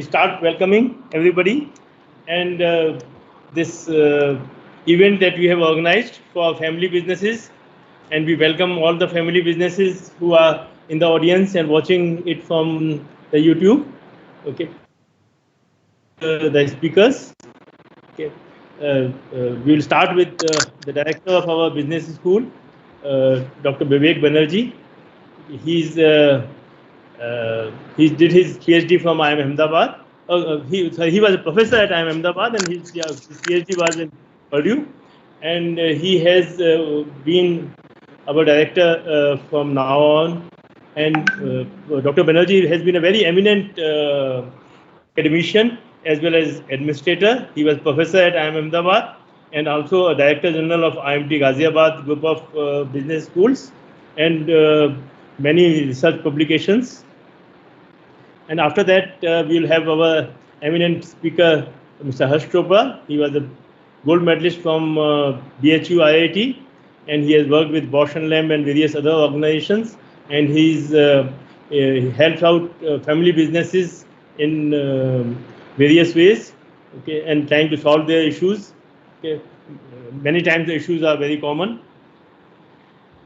start welcoming everybody and this event that we have organized for family businesses, and we welcome all the family businesses who are in the audience and watching it from the YouTube. Okay, the speakers. Okay, we will start with the director of our business school, Dr. Vivek Banerjee. He did his PhD from IIM Ahmedabad. He was a professor at IIM Ahmedabad, and his PhD was in Purdue. And he has been our director from now on. And Dr. Banerjee has been a very eminent academician as well as administrator. He was professor at IIM Ahmedabad and also a director general of IMT Ghaziabad group of business schools, and many research publications. And after that, we'll have our eminent speaker, Mr. Harsh Chopra. He was a gold medalist from BHU IIT, and he has worked with Bosch and Lamb and various other organizations. And he's helped out family businesses in various ways, okay, and trying to solve their issues. Okay. Many times the issues are very common.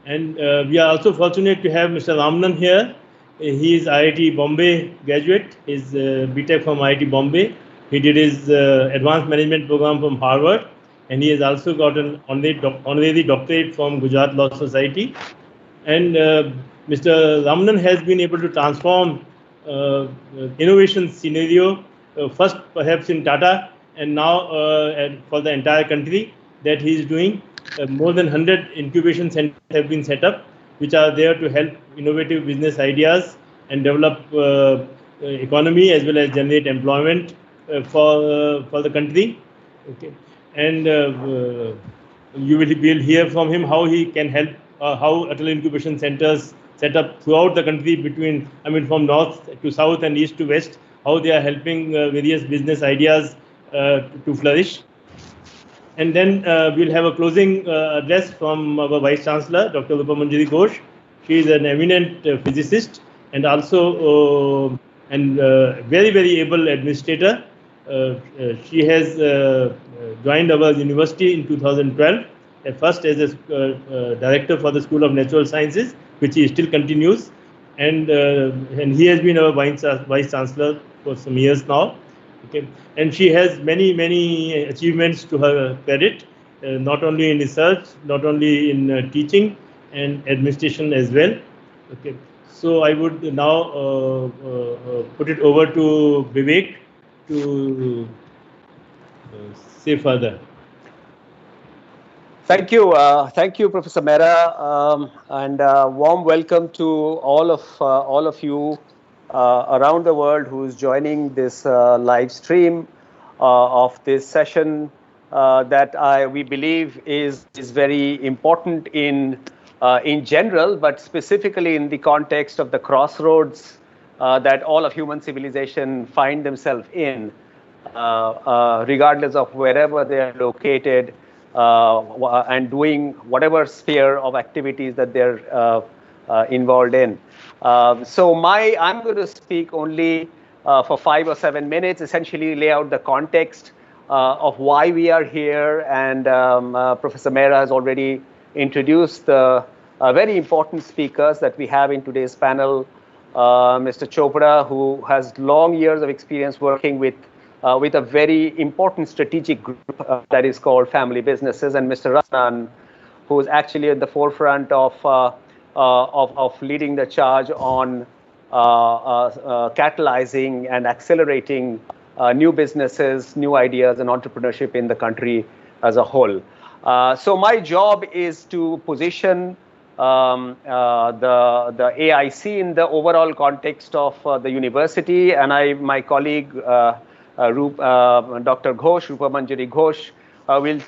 And we are also fortunate to have Mr. Ramnan here. He is IIT Bombay graduate. He's BTech from IIT Bombay. He did his advanced management program from Harvard, and he has also got an honorary doctorate from Gujarat Law Society. And Mr. Ramnan has been able to transform innovation scenario, first perhaps in Tata, and now for the entire country that he is doing. More than 100 incubation centers have been set up, which are there to help innovative business ideas and develop economy as well as generate employment for the country. Okay, and you will hear from him how he can help, how Atal Incubation Centers set up throughout the country from north to south and east to west, how they are helping various business ideas to flourish. And then we'll have a closing address from our Vice Chancellor, Dr. Rupamanjari Ghosh. She is an eminent physicist and also very, very able administrator. She has joined our university in 2012, at first as a director for the School of Natural Sciences, which he still continues. And he has been our Vice Chancellor for some years now. Okay. And she has many achievements to her credit, not only in research, not only in teaching and administration as well. Okay. So I would now put it over to Vivek to say further. Thank you, Professor Mehra, and warm welcome to all of you around the world who is joining this live stream of this session that we believe is very important in general, but specifically in the context of the crossroads that all of human civilization find themselves in, regardless of wherever they are located and doing whatever sphere of activities that they're involved in. So I'm going to speak only for 5 or 7 minutes, essentially lay out the context of why we are here. And Professor Mehra has already introduced the very important speakers that we have in today's panel. Mr. Chopra, who has long years of experience working with a very important strategic group that is called Family Businesses, and Mr. Ramnan, who is actually at the forefront of leading the charge on catalyzing and accelerating new businesses, new ideas, and entrepreneurship in the country as a whole. So my job is to position the AIC in the overall context of the university, and my colleague Dr. Ghosh, Rupamanjari Ghosh, will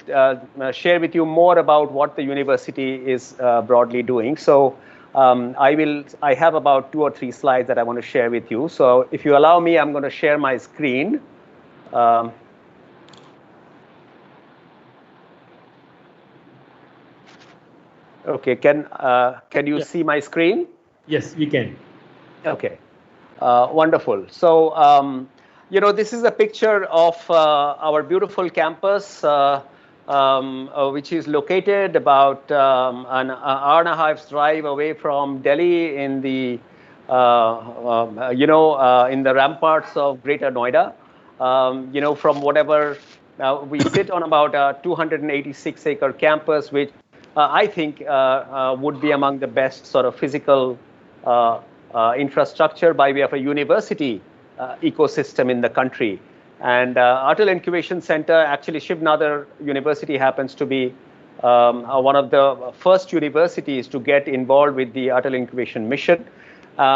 share with you more about what the university is broadly doing. So I have about 2 or 3 slides that I want to share with you. So if you allow me, I'm going to share my screen. Okay, can you see my screen? Yes, we can. Okay, wonderful. So This is a picture of our beautiful campus, which is located about an hour and a half's drive away from Delhi in the, in the ramparts of Greater Noida. From whatever, we sit on about a 286-acre campus, which I think would be among the best sort of physical infrastructure by way of a university ecosystem in the country. And Atal Incubation Center, actually Shiv Nadar University happens to be one of the first universities to get involved with the Atal Incubation mission. This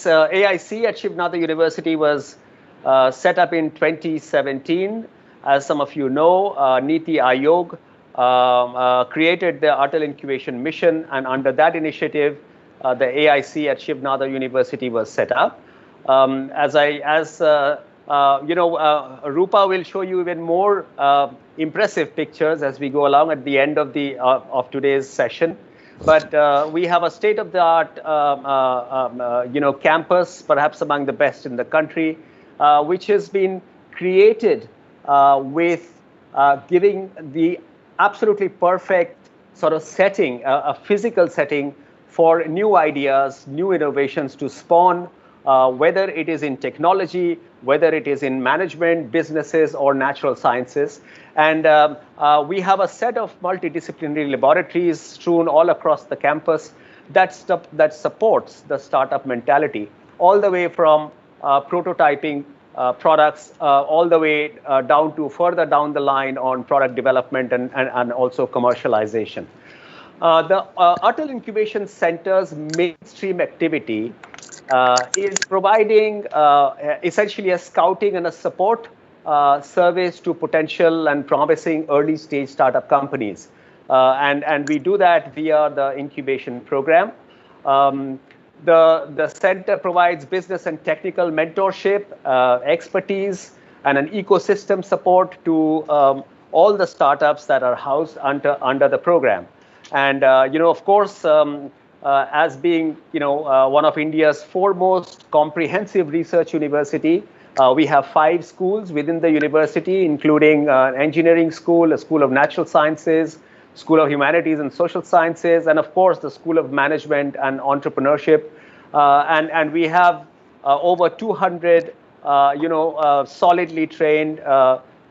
AIC at Shiv Nadar University was set up in 2017. As some of you know, Niti Aayog created the Atal Incubation mission, and under that initiative, the AIC at Shiv Nadar University was set up. Rupa will show you even more impressive pictures as we go along at the end of today's session. But we have a state-of-the-art, campus, perhaps among the best in the country, which has been created with giving the absolutely perfect sort of setting, a physical setting for new ideas, new innovations to spawn, whether it is in technology, whether it is in management, businesses, or natural sciences. And we have a set of multidisciplinary laboratories strewn all across the campus that supports the startup mentality, all the way from prototyping products, all the way down to further down the line on product development and also commercialization. The Atal Incubation Center's mainstream activity is providing essentially a scouting and a support service to potential and promising early stage startup companies. And we do that via the incubation program. The center provides business and technical mentorship, expertise, and an ecosystem support to all the startups that are housed under the program. And, of course, as being, one of India's foremost comprehensive research university, we have 5 schools within the university, including an engineering school, a school of natural sciences, School of Humanities and Social Sciences, and of course the School of Management and Entrepreneurship. And we have over 200, solidly trained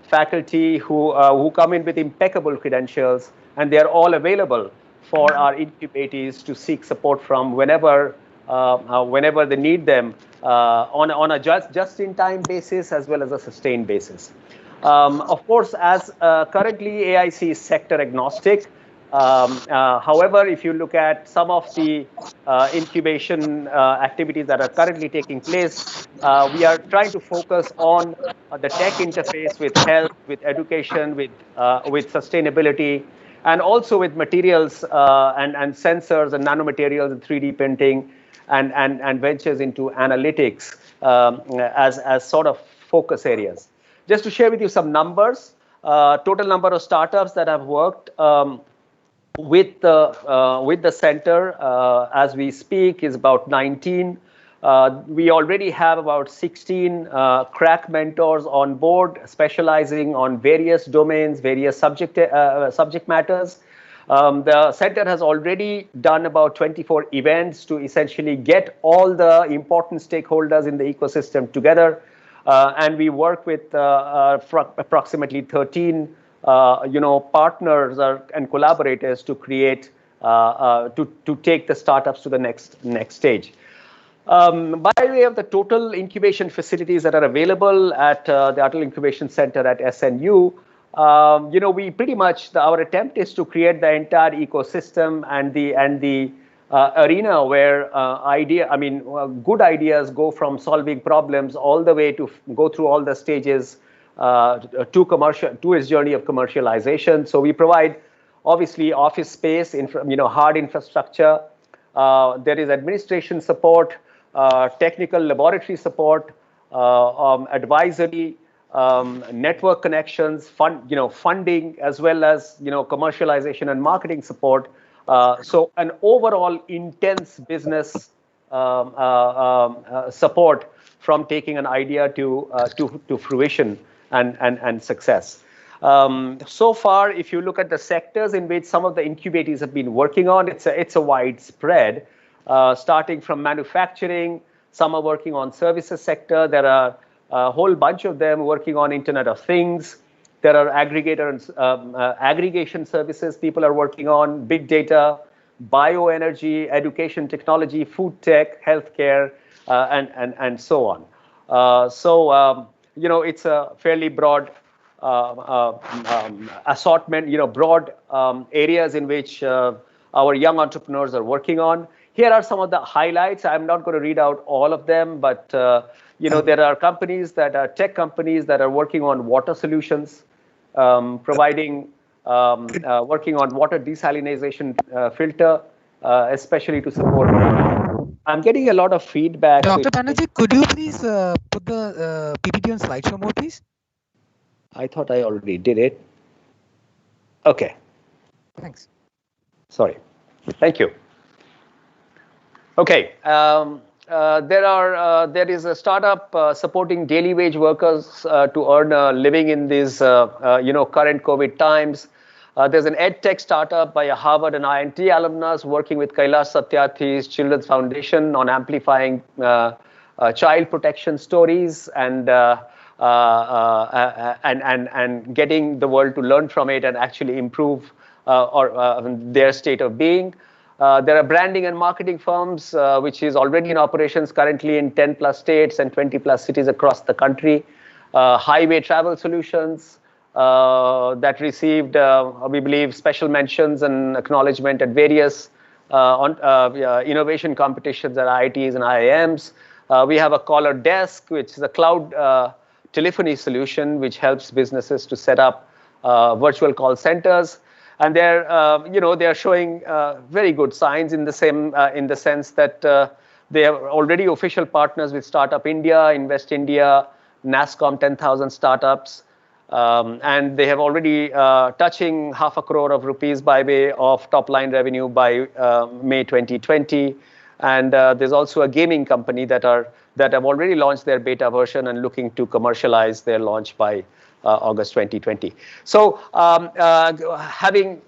faculty who come in with impeccable credentials, and they are all available for our incubatees to seek support from whenever they need them on a just-in-time basis as well as a sustained basis. Of course, as currently AIC is sector agnostic. However, if you look at some of the incubation activities that are currently taking place, we are trying to focus on the tech interface with health, with education, with sustainability, and also with materials and sensors and nanomaterials and 3D printing and ventures into analytics as sort of focus areas. Just to share with you some numbers, total number of startups that have worked with the center as we speak is about 19. We already have about 16 crack mentors on board, specializing on various domains, various subject matters. The center has already done about 24 events to essentially get all the important stakeholders in the ecosystem together. And we work with approximately 13 partners and collaborators to create, to take the startups to the next stage. By way of the total incubation facilities that are available at the Atal Incubation Center at SNU, we pretty much, our attempt is to create the entire ecosystem and the arena where good ideas go from solving problems all the way to go through all the stages to its journey of commercialization. So we provide obviously office space, hard infrastructure. There is administration support, technical laboratory support, advisory, network connections, funding, as well as commercialization and marketing support. So an overall intense business support from taking an idea to fruition and success. So far, if you look at the sectors in which some of the incubators have been working on, it's a widespread, starting from manufacturing. Some are working on services sector. There are a whole bunch of them working on Internet of Things. There are aggregation services people are working on, big data, bioenergy, education technology, food tech, healthcare, and so on. It's a fairly broad assortment, broad areas in which our young entrepreneurs are working on. Here are some of the highlights. I'm not going to read out all of them, but there are companies that are tech companies that are working on water solutions, working on water desalination filter, especially to support. I'm getting a lot of feedback. Dr. Banerjee, could you please put the PPT on slideshow mode, please? I thought I already did it. Okay. Thanks. Sorry. Thank you. Okay. There is a startup supporting daily wage workers to earn a living in these current COVID times. There's an EdTech startup by a Harvard and INT alumnus working with Kailash Satyarthi's Children's Foundation on amplifying child protection stories and getting the world to learn from it and actually improve their state of being. There are branding and marketing firms, which is already in operations currently in 10 plus states and 20 plus cities across the country. Highway travel solutions that received, we believe, special mentions and acknowledgement at various innovation competitions at IITs and IIMs. We have a caller desk, which is a cloud telephony solution, which helps businesses to set up virtual call centers. And they're showing very good signs in the sense that they are already official partners with Startup India, Invest India, NASSCOM 10,000 startups, and they have already touching ₹500 crore by way of top line revenue by May 2020. And there's also a gaming company that have already launched their beta version and looking to commercialize their launch by August 2020. So having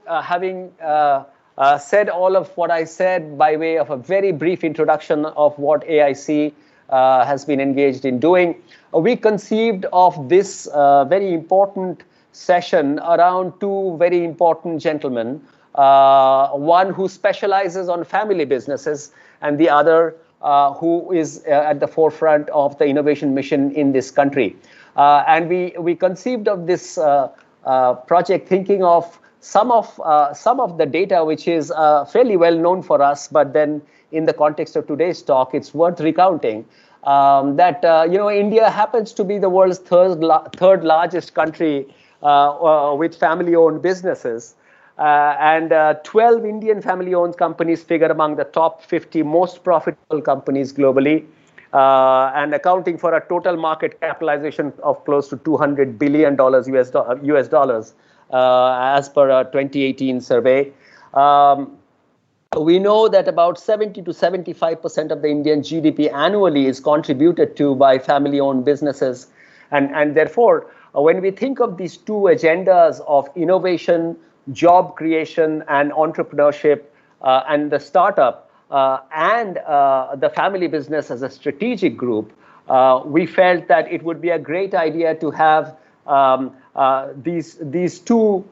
said all of what I said by way of a very brief introduction of what AIC has been engaged in doing, we conceived of this very important session around two very important gentlemen, one who specializes on family businesses and the other who is at the forefront of the innovation mission in this country. And we conceived of this project thinking of some of the data which is fairly well known for us, but then in the context of today's talk, it's worth recounting that India happens to be the world's third largest country with family-owned businesses. And 12 Indian family-owned companies figure among the top 50 most profitable companies globally, and accounting for a total market capitalization of close to $200 billion US dollars, as per a 2018 survey. We know that about 70 to 75% of the Indian GDP annually is contributed to by family-owned businesses. And therefore, when we think of these two agendas of innovation, job creation, and entrepreneurship, and the startup, and the family business as a strategic group, we felt that it would be a great idea to have these two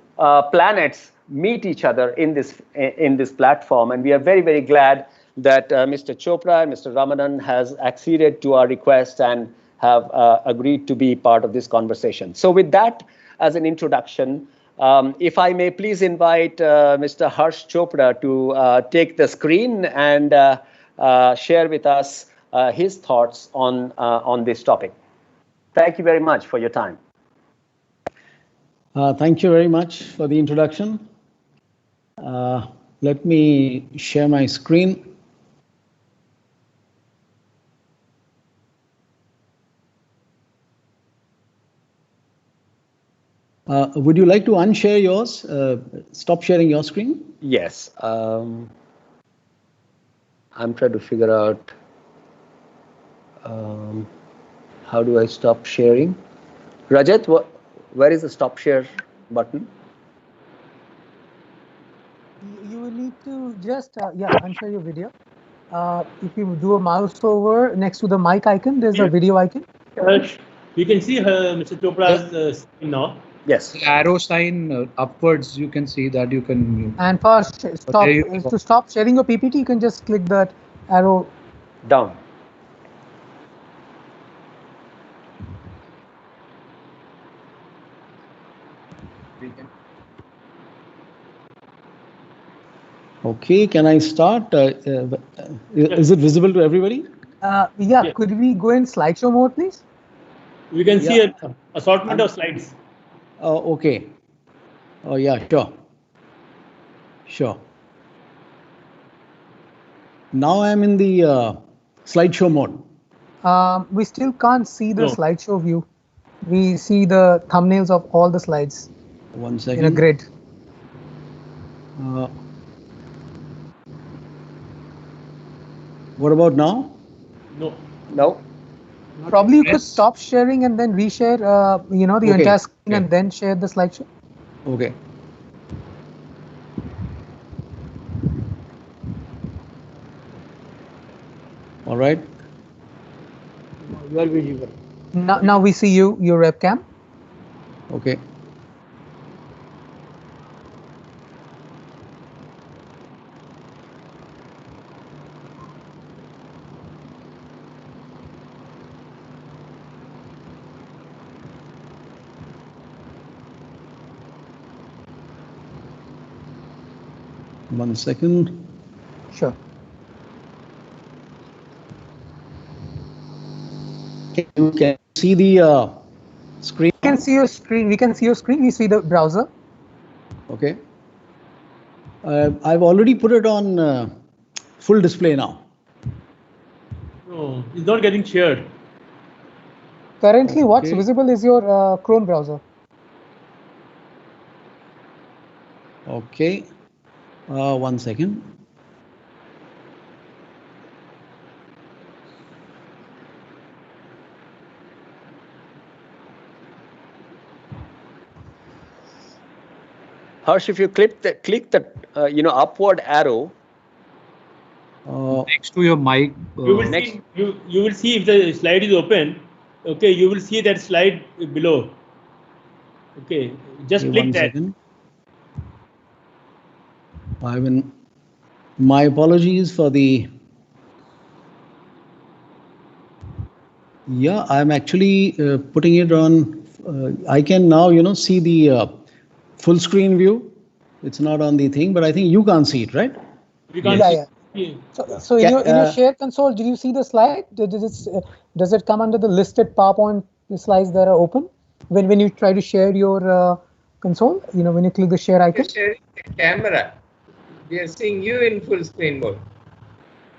planets meet each other in this platform. And we are very, very glad that Mr. Chopra and Mr. Ramanan has acceded to our request and have agreed to be part of this conversation. So with that as an introduction, if I may please invite Mr. Harsh Chopra to take the screen and share with us his thoughts on this topic. Thank you very much for your time. Thank you very much for the introduction. Let me share my screen. Would you like to unshare yours? Stop sharing your screen? Yes. I'm trying to figure out. How do I stop sharing? Rajat, where is the stop share button? You will need to just unshare your video. If you do a mouse over next to the mic icon, there's a video icon. You can see Mr. Chopra's screen now. Yes. The arrow sign upwards, you can see that you can. And for to stop sharing your PPT, you can just click that arrow Down. Okay, can I start? Is it visible to everybody? Yeah, could we go in slideshow mode, please? We can see an assortment of slides. Okay. Oh, yeah, sure. Sure. Now I'm in the slideshow mode. We still can't see the No. slideshow view. We see the thumbnails of all the slides 1 second. in a grid. What about now? No. No. Probably you could stop sharing and then reshare, the entire screen and then share the slideshow. Okay. All right. You are visible. Now we see you, your webcam. Okay. One second. Sure. Can you see the screen? We can see your screen. We can see your screen. We see the browser. Okay. I've already put it on full display now. No, it's not getting shared. Currently, what's visible is your Chrome browser. Okay. 1 second. Harsh, if you click the upward arrow Next to your mic. You will see if the slide is open. Okay, you will see that slide below. Okay, just click 1 that. second. My apologies for the. Yeah, I'm actually putting it on. I can now, see the full screen view. It's not on the thing, but I think you can't see it, right? We can't see. So in your share console, did you see the slide? Does it come under the listed PowerPoint slides that are open when you try to share your console? When you click the share icon. You're sharing the camera. We are seeing you in full screen mode.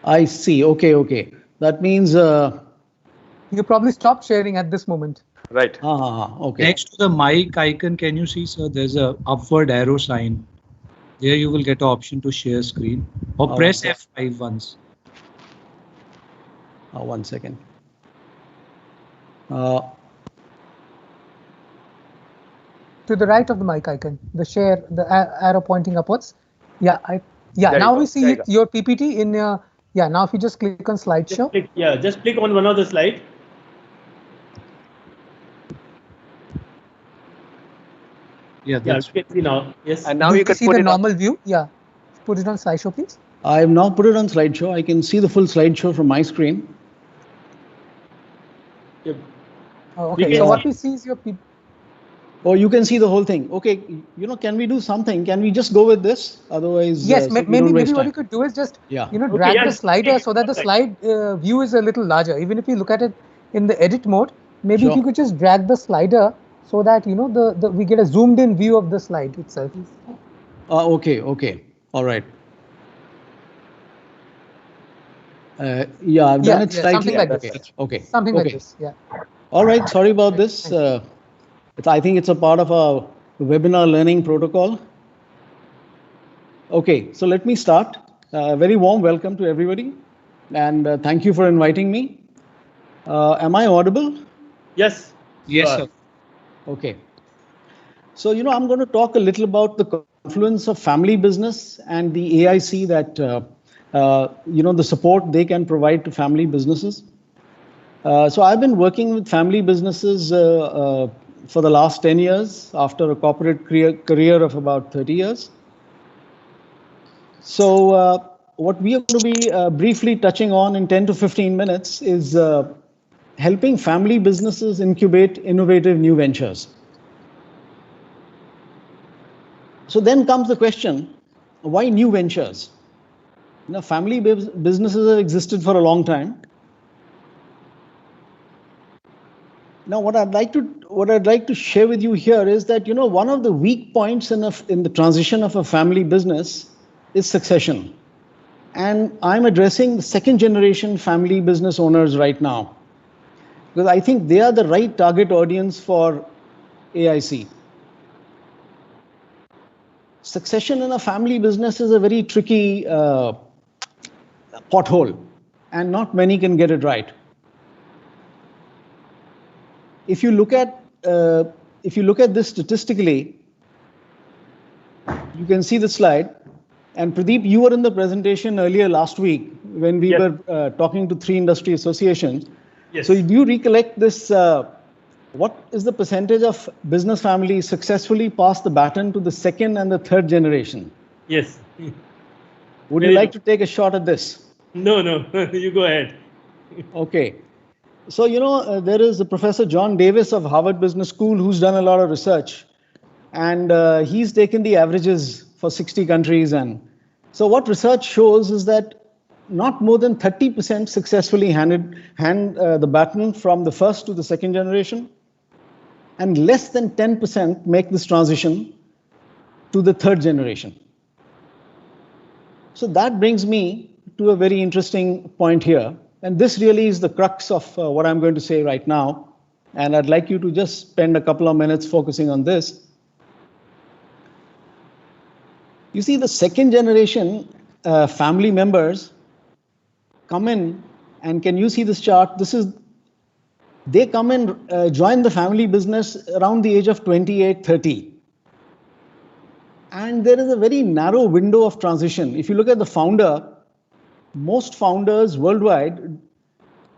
I see. Okay. That means. You probably stopped sharing at this moment. Right. Okay. Next to the mic icon, can you see, sir, there's a upward arrow sign. There you will get an option to share screen or press F5 once. 1 second. To the right of the mic icon, the arrow pointing upwards. Now we see your PPT in. Now if you just click on slideshow. Just click on one of the slides. Yeah, that's you can see now. Yes. And now you can see put the it normal view. Yeah, put it on slideshow, please. I've now put it on slideshow. I can see the full slideshow from my screen. Yep. Okay. So what we see is your PPT. Oh, you can see the whole thing. Okay, can we do something? Can we just go with this? Otherwise, yes, maybe what you could do is just drag the slider so that the slide view is a little larger. Even if you look at it in the edit mode, maybe if you could just drag the slider so that we get a zoomed in view of the slide itself. Okay. All right. I've done it slightly. Something like this. Okay. Something like this. Yeah. All right. Sorry about this. I think it's a part of our webinar learning protocol. Okay, so let me start. Very warm welcome to everybody, and thank you for inviting me. Am I audible? Yes. Yes, sir. Okay. So, I'm going to talk a little about the confluence of family business and the AIC that, the support they can provide to family businesses. So I've been working with family businesses for the last 10 years after a corporate career of about 30 years. So what we are going to be briefly touching on in 10 to 15 minutes is helping family businesses incubate innovative new ventures. So then comes the question, why new ventures? Family businesses have existed for a long time. Now, what I'd like to share with you here is that one of the weak points in the transition of a family business is succession, and I'm addressing the second generation family business owners right now because I think they are the right target audience for AIC. Succession in a family business is a very tricky pothole, and not many can get it right. If you look at this statistically, you can see the slide. And Pradeep, you were in the presentation earlier last week when we were talking to 3 industry associations. Yes. So do you recollect this? What is the percentage of business families successfully pass the baton to the second and the third generation? Yes. Would you like to take a shot at this? No, you go ahead. Okay. So, there is Professor John Davis of Harvard Business School who's done a lot of research. And he's taken the averages for 60 countries. And so what research shows is that not more than 30% successfully hand the baton from the first to the second generation. And less than 10% make this transition to the third generation. So that brings me to a very interesting point here. And this really is the crux of what I'm going to say right now. And I'd like you to just spend a couple of minutes focusing on this. You see, the second generation family members come in, and can you see this chart? They come and join the family business around the age of 28, 30. And there is a very narrow window of transition. If you look at the founder, most founders worldwide,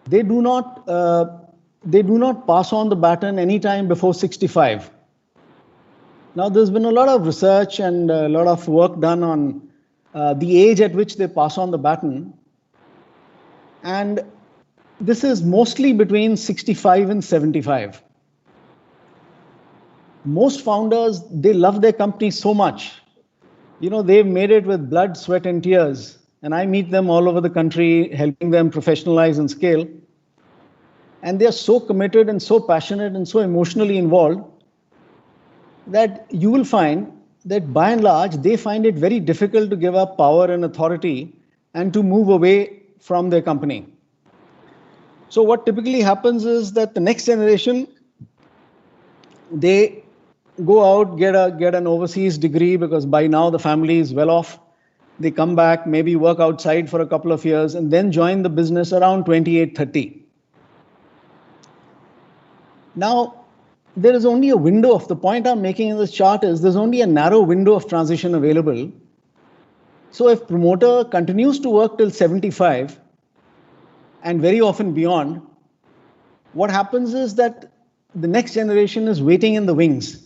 they do not pass on the baton anytime before 65. Now, there's been a lot of research and a lot of work done on the age at which they pass on the baton. And this is mostly between 65 and 75. Most founders, they love their company so much. They've made it with blood, sweat, and tears. And I meet them all over the country, helping them professionalize and scale. And they are so committed and so passionate and so emotionally involved that you will find that by and large, they find it very difficult to give up power and authority and to move away from their company. So what typically happens is that the next generation, they go out, get an overseas degree because by now the family is well off. They come back, maybe work outside for a couple of years, and then join the business around 28, 30. Now, there is only a window of the point I'm making in this chart is there's only a narrow window of transition available. So if promoter continues to work till 75 and very often beyond, what happens is that the next generation is waiting in the wings.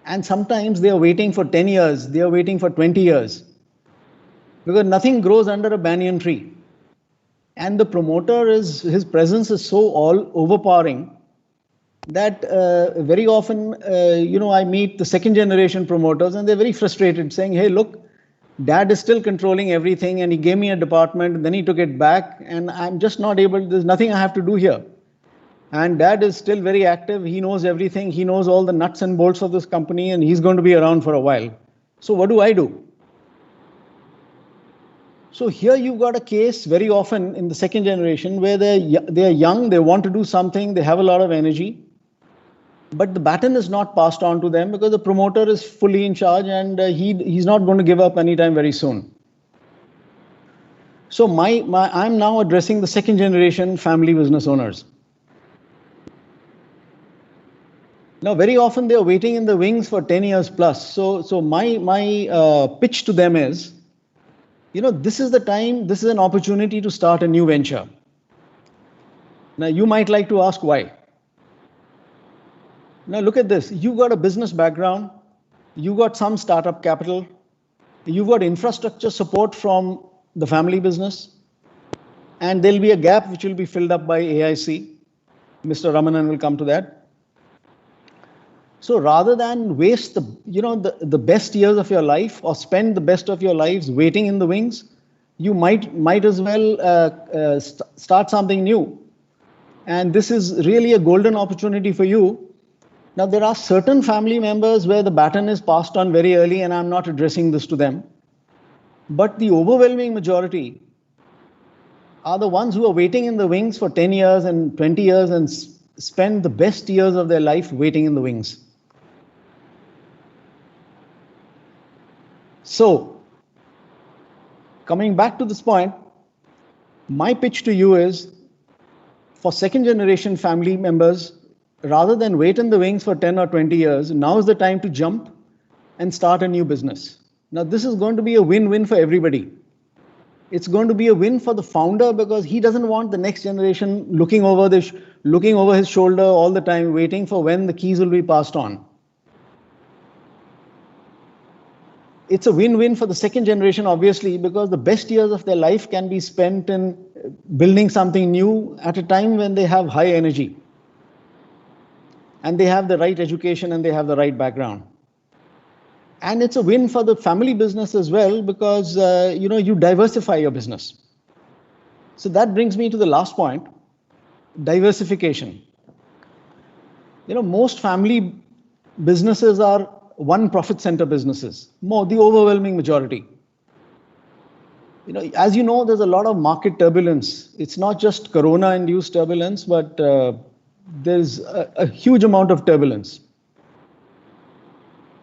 And sometimes they are waiting for 10 years, they are waiting for 20 years. Because nothing grows under a banyan tree. And the promoter, his presence is so all overpowering that very often, I meet the second generation promoters and they're very frustrated saying, hey, look, dad is still controlling everything and he gave me a department and then he took it back and I'm just not able, there's nothing I have to do here. And dad is still very active. He knows everything. He knows all the nuts and bolts of this company and he's going to be around for a while. So what do I do? So here you've got a case very often in the second generation where they're young, they want to do something, they have a lot of energy, but the baton is not passed on to them because the promoter is fully in charge and he's not going to give up anytime very soon. So I'm now addressing the second generation family business owners. Now, very often they are waiting in the wings for 10 years plus. So my pitch to them is, this is the time, this is an opportunity to start a new venture. Now, you might like to ask why. Now, look at this. You've got a business background. You've got some startup capital. You've got infrastructure support from the family business. And there'll be a gap which will be filled up by AIC. Mr. Ramanan will come to that. So rather than waste the best years of your life or spend the best of your lives waiting in the wings, you might as well start something new. And this is really a golden opportunity for you. Now, there are certain family members where the baton is passed on very early, and I'm not addressing this to them. But the overwhelming majority are the ones who are waiting in the wings for 10 years and 20 years and spend the best years of their life waiting in the wings. So, coming back to this point, my pitch to you is, for second generation family members, rather than wait in the wings for 10 or 20 years, now is the time to jump and start a new business. Now, this is going to be a win-win for everybody. It's going to be a win for the founder because he doesn't want the next generation looking over his shoulder all the time, waiting for when the keys will be passed on. It's a win-win for the second generation, obviously, because the best years of their life can be spent in building something new at a time when they have high energy. And they have the right education and they have the right background. And it's a win for the family business as well because, you diversify your business. So that brings me to the last point, diversification. Most family businesses are one profit center businesses, the overwhelming majority. As you know, there's a lot of market turbulence. It's not just corona-induced turbulence, but there's a huge amount of turbulence.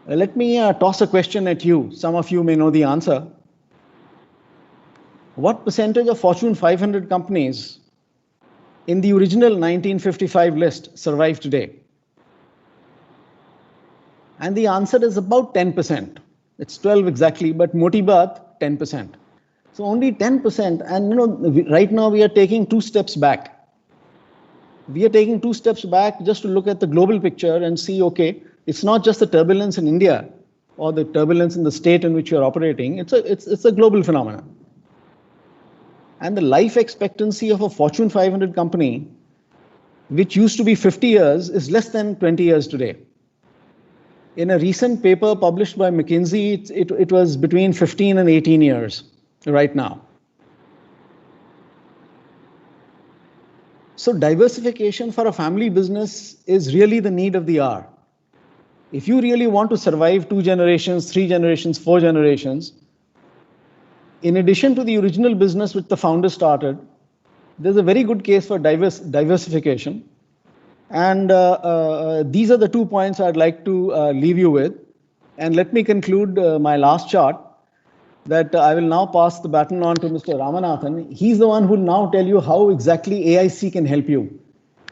Let me toss a question at you. Some of you may know the answer. What percentage of Fortune 500 companies in the original 1955 list survive today? And the answer is about 10%. It's 12 exactly, but moti baat, 10%. So only 10%. And right now we are taking 2 steps back. We are taking 2 steps back just to look at the global picture and see, okay, it's not just the turbulence in India or the turbulence in the state in which you're operating. It's a global phenomenon. And the life expectancy of a Fortune 500 company, which used to be 50 years, is less than 20 years today. In a recent paper published by McKinsey, it was between 15 and 18 years right now. So diversification for a family business is really the need of the hour. If you really want to survive 2 generations, 3 generations, 4 generations, in addition to the original business which the founder started, there's a very good case for diversification. And these are the 2 points I'd like to leave you with. And let me conclude my last chart, that I will now pass the baton on to Mr. Ramanathan. He's the one who will now tell you how exactly AIC can help you.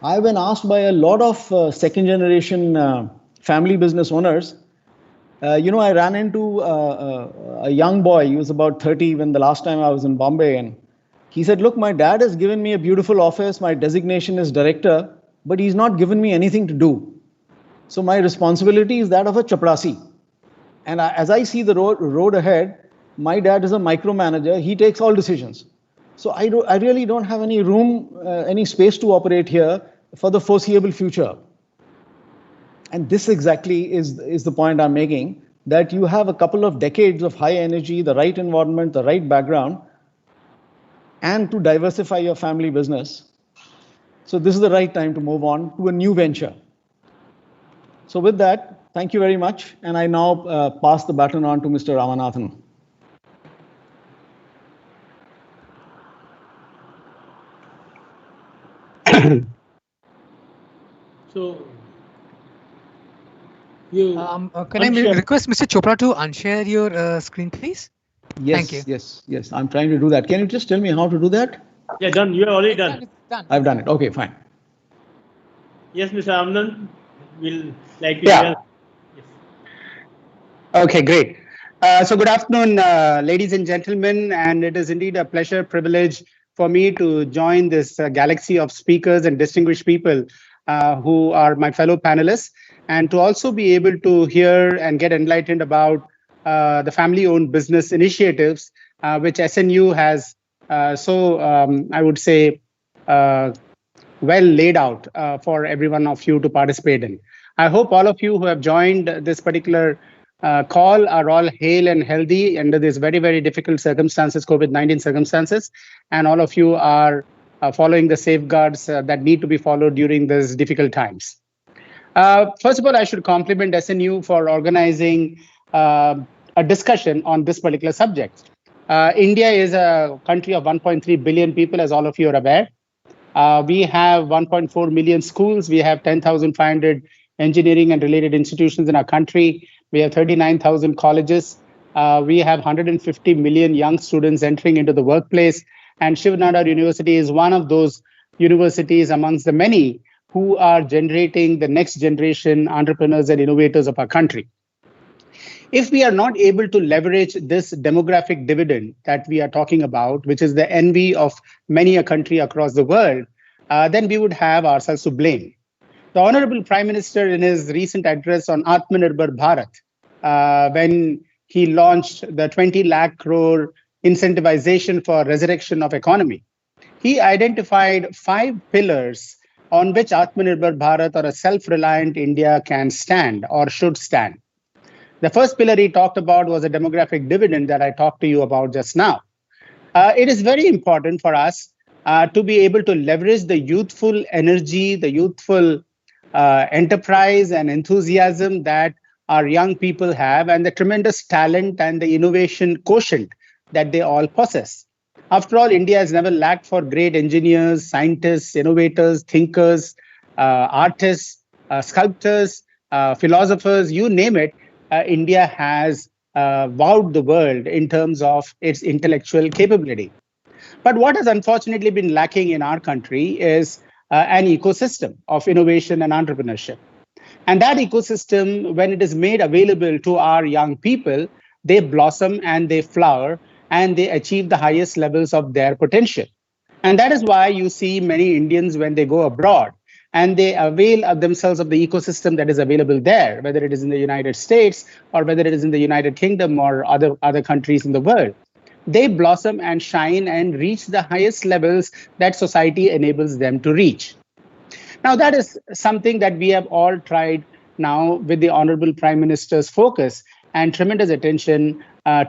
I've been asked by a lot of second generation family business owners. I ran into a young boy. He was about 30 when the last time I was in Bombay. And he said, look, my dad has given me a beautiful office. My designation is director, but he's not given me anything to do. So my responsibility is that of a chaprasi. And as I see the road ahead, my dad is a micromanager. He takes all decisions. So I really don't have any room, any space to operate here for the foreseeable future. And this exactly is the point I'm making, that you have a couple of decades of high energy, the right environment, the right background, and to diversify your family business. So this is the right time to move on to a new venture. So with that, thank you very much. And I now pass the baton on to Mr. Ramanathan. So, you can I request Mr. Chopra to unshare your screen, please? Yes, Thank you. Yes. I'm trying to do that. Can you just tell me how to do that? Yeah, done. You have already done. It's done. I've done it. Okay, fine. Yes, Mr. Amnan. will like to Yeah. hear. Yes. Okay, great. So good afternoon, ladies and gentlemen, and it is indeed a pleasure, privilege for me to join this galaxy of speakers and distinguished people who are my fellow panelists, and to also be able to hear and get enlightened about the family-owned business initiatives, which SNU has I would say, well laid out for every one of you to participate in. I hope all of you who have joined this particular call are all hale and healthy under these very, very difficult circumstances, COVID-19 circumstances, and all of you are following the safeguards that need to be followed during these difficult times. First of all, I should compliment SNU for organizing a discussion on this particular subject. India is a country of 1.3 billion people, as all of you are aware. We have 1.4 million schools. We have 10,500 engineering and related institutions in our country. We have 39,000 colleges. We have 150 million young students entering into the workplace. And Shiv Nadar University is one of those universities amongst the many who are generating the next generation entrepreneurs and innovators of our country. If we are not able to leverage this demographic dividend that we are talking about, which is the envy of many a country across the world, then we would have ourselves to blame. The Honorable Prime Minister, in his recent address on Atmanirbhar Bharat, when he launched the 20 lakh crore incentivization for resurrection of economy, he identified 5 pillars on which Atmanirbhar Bharat or a self-reliant India can stand or should stand. The first pillar he talked about was a demographic dividend that I talked to you about just now. It is very important for us to be able to leverage the youthful energy, the youthful enterprise and enthusiasm that our young people have, and the tremendous talent and the innovation quotient that they all possess. After all, India has never lacked for great engineers, scientists, innovators, thinkers, artists, sculptors, philosophers, you name it. India has wowed the world in terms of its intellectual capability. But what has unfortunately been lacking in our country is an ecosystem of innovation and entrepreneurship. And that ecosystem, when it is made available to our young people, they blossom and they flower and they achieve the highest levels of their potential. And that is why you see many Indians, when they go abroad, and they avail of themselves of the ecosystem that is available there, whether it is in the United States or whether it is in the United Kingdom or other countries in the world. They blossom and shine and reach the highest levels that society enables them to reach. Now, that is something that we have all tried now with the Honorable Prime Minister's focus and tremendous attention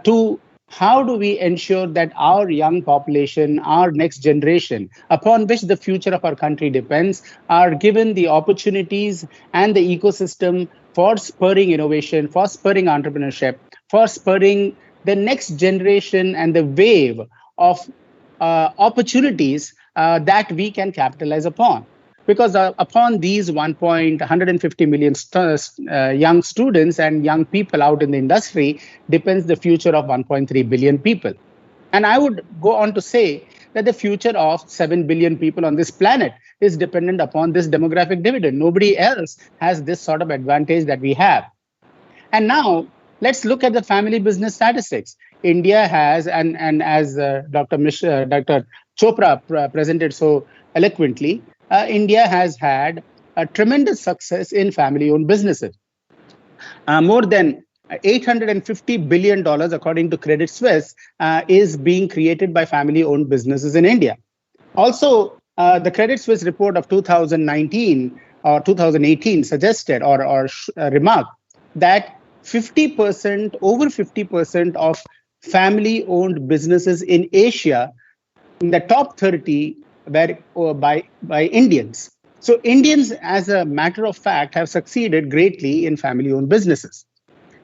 to how do we ensure that our young population, our next generation, upon which the future of our country depends, are given the opportunities and the ecosystem for spurring innovation, for spurring entrepreneurship, for spurring the next generation and the wave of opportunities that we can capitalize upon. Because upon these 150 million young students and young people out in the industry depends the future of 1.3 billion people. And I would go on to say that the future of 7 billion people on this planet is dependent upon this demographic dividend. Nobody else has this sort of advantage that we have. And now let's look at the family business statistics. India has, and as Dr. Chopra presented so eloquently, India has had a tremendous success in family-owned businesses. More than $850 billion, according to Credit Suisse, is being created by family-owned businesses in India. Also, the Credit Suisse report of 2019 or 2018 suggested or remarked that 50%, over 50% of family-owned businesses in Asia, in the top 30, were by Indians. So Indians, as a matter of fact, have succeeded greatly in family-owned businesses.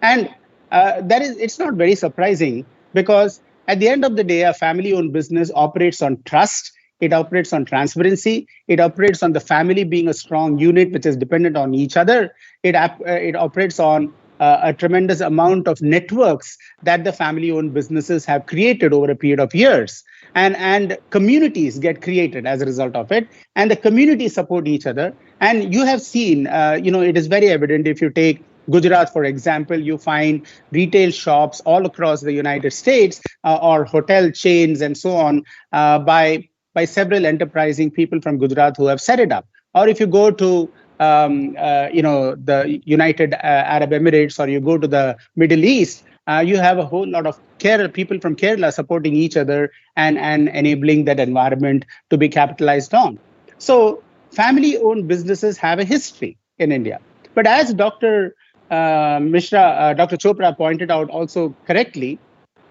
And it's not very surprising, because at the end of the day, a family-owned business operates on trust. It operates on transparency. It operates on the family being a strong unit which is dependent on each other. It operates on a tremendous amount of networks that the family-owned businesses have created over a period of years. and communities get created as a result of it, and the communities support each other. And you have seen, it is very evident. If you take Gujarat, for example, you find retail shops all across the United States, or hotel chains and so on, by several enterprising people from Gujarat who have set it up. Or if you go to the United Arab Emirates, or you go to the Middle East, you have a whole lot of people from Kerala supporting each other and enabling that environment to be capitalized on. So family-owned businesses have a history in India. But as Dr. Dr. Chopra pointed out also correctly,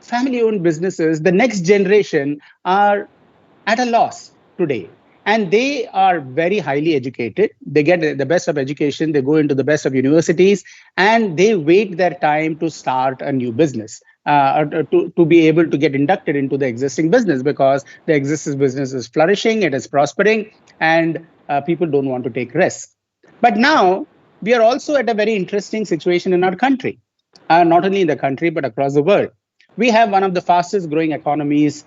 family-owned businesses, the next generation, are at a loss today. And they are very highly educated. They get the best of education. They go into the best of universities, and they wait their time to start a new business, to be able to get inducted into the existing business, because the existing business is flourishing, it is prospering, and people don't want to take risks. But now we are also at a very interesting situation in our country, not only in the country, but across the world. We have one of the fastest growing economies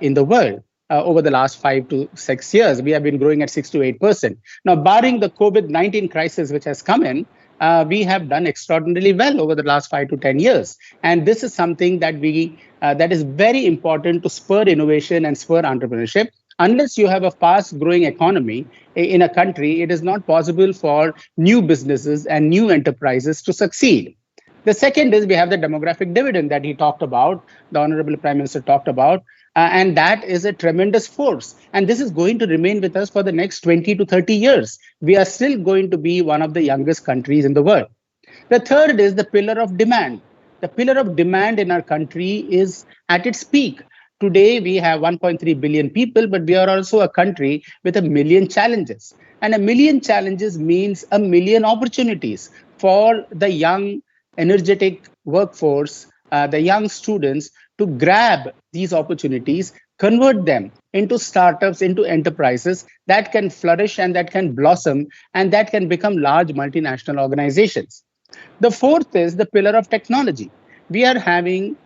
in the world. Over the last 5 to 6 years, we have been growing at 6 to 8%. Now, barring the COVID-19 crisis, which has come in, we have done extraordinarily well over the last 5 to 10 years. And this is something that that is very important to spur innovation and spur entrepreneurship. Unless you have a fast growing economy in a country, it is not possible for new businesses and new enterprises to succeed. The second is we have the demographic dividend that he talked about, the Honorable Prime Minister talked about. And that is a tremendous force. And this is going to remain with us for the next 20 to 30 years. We are still going to be one of the youngest countries in the world. The third is the pillar of demand. The pillar of demand in our country is at its peak. Today, we have 1.3 billion people, but we are also a country with 1 million challenges. And 1 million challenges means 1 million opportunities for the young, energetic workforce, the young students, to grab these opportunities, convert them into startups, into enterprises that can flourish and that can blossom and that can become large multinational organizations. The fourth is the pillar of technology. We are having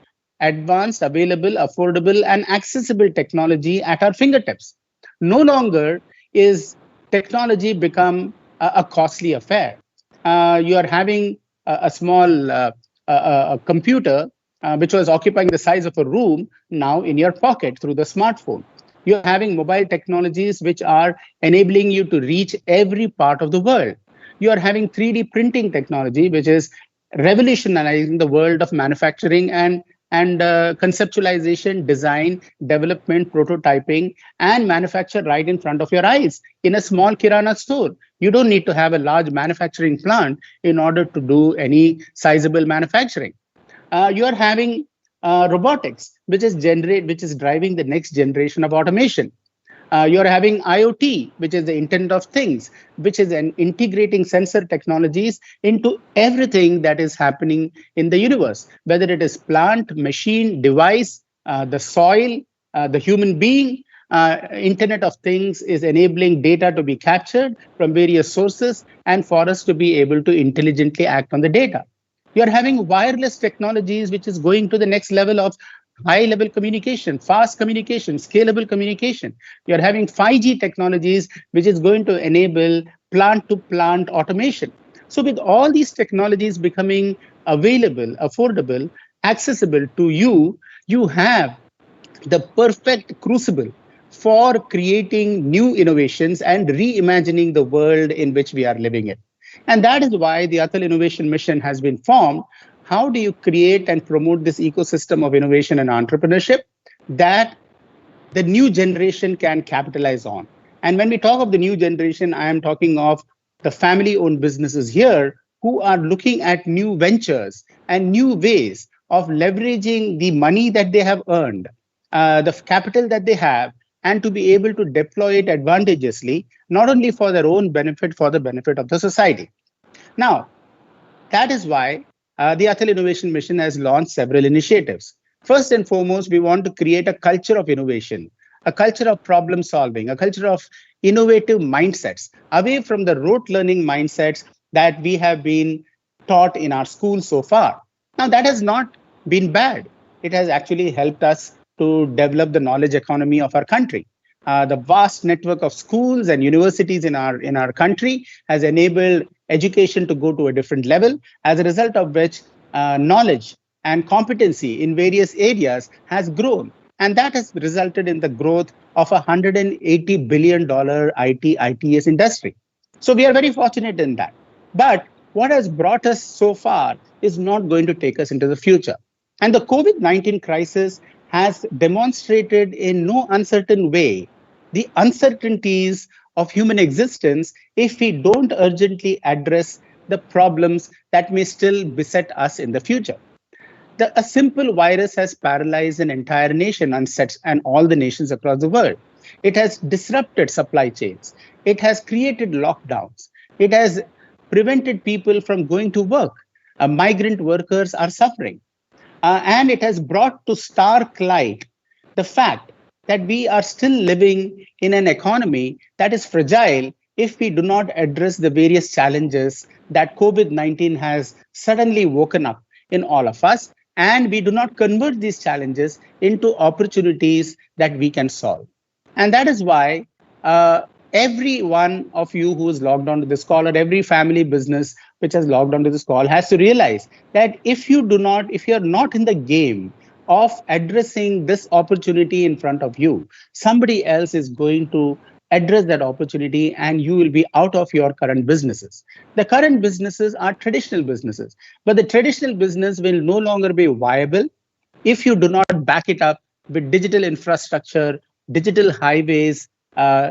advanced, available, affordable, and accessible technology at our fingertips. No longer is technology become a costly affair. You are having a small computer which was occupying the size of a room, now in your pocket through the smartphone. You're having mobile technologies which are enabling you to reach every part of the world. You are having 3D printing technology, which is revolutionizing the world of manufacturing and conceptualization, design, development, prototyping, and manufacture right in front of your eyes in a small Kirana store. You don't need to have a large manufacturing plant in order to do any sizable manufacturing. You are having robotics, which is driving the next generation of automation. You are having IoT, which is the Internet of Things, which is integrating sensor technologies into everything that is happening in the universe, whether it is plant, machine, device, the soil, the human being. Internet of Things is enabling data to be captured from various sources and for us to be able to intelligently act on the data. You're having wireless technologies, which is going to the next level of high-level communication, fast communication, scalable communication. You're having 5G technologies, which is going to enable plant-to-plant automation. So with all these technologies becoming available, affordable, accessible to you, you have the perfect crucible for creating new innovations and reimagining the world in which we are living in. And that is why the Atal Innovation Mission has been formed. How do you create and promote this ecosystem of innovation and entrepreneurship that the new generation can capitalize on? And when we talk of the new generation, I am talking of the family-owned businesses here who are looking at new ventures and new ways of leveraging the money that they have earned, the capital that they have, and to be able to deploy it advantageously, not only for their own benefit, for the benefit of the society. Now, that is why the Atal Innovation Mission has launched several initiatives. First and foremost, we want to create a culture of innovation, a culture of problem solving, a culture of innovative mindsets, away from the rote learning mindsets that we have been taught in our schools so far. Now, that has not been bad. It has actually helped us to develop the knowledge economy of our country. The vast network of schools and universities in our country has enabled education to go to a different level, as a result of which knowledge and competency in various areas has grown. And that has resulted in the growth of a $180 billion ITS industry. So we are very fortunate in that. But what has brought us so far is not going to take us into the future. And the COVID-19 crisis has demonstrated in no uncertain way the uncertainties of human existence if we don't urgently address the problems that may still beset us in the future. A simple virus has paralyzed an entire nation and all the nations across the world. It has disrupted supply chains. It has created lockdowns. It has prevented people from going to work. Migrant workers are suffering. And it has brought to stark light the fact that we are still living in an economy that is fragile if we do not address the various challenges that COVID-19 has suddenly woken up in all of us, and we do not convert these challenges into opportunities that we can solve. And that is why every one of you who is logged onto this call, or every family business which has logged onto this call, has to realize that if you're not in the game of addressing this opportunity in front of you, somebody else is going to address that opportunity and you will be out of your current businesses. The current businesses are traditional businesses, but the traditional business will no longer be viable if you do not back it up with digital infrastructure, digital highways,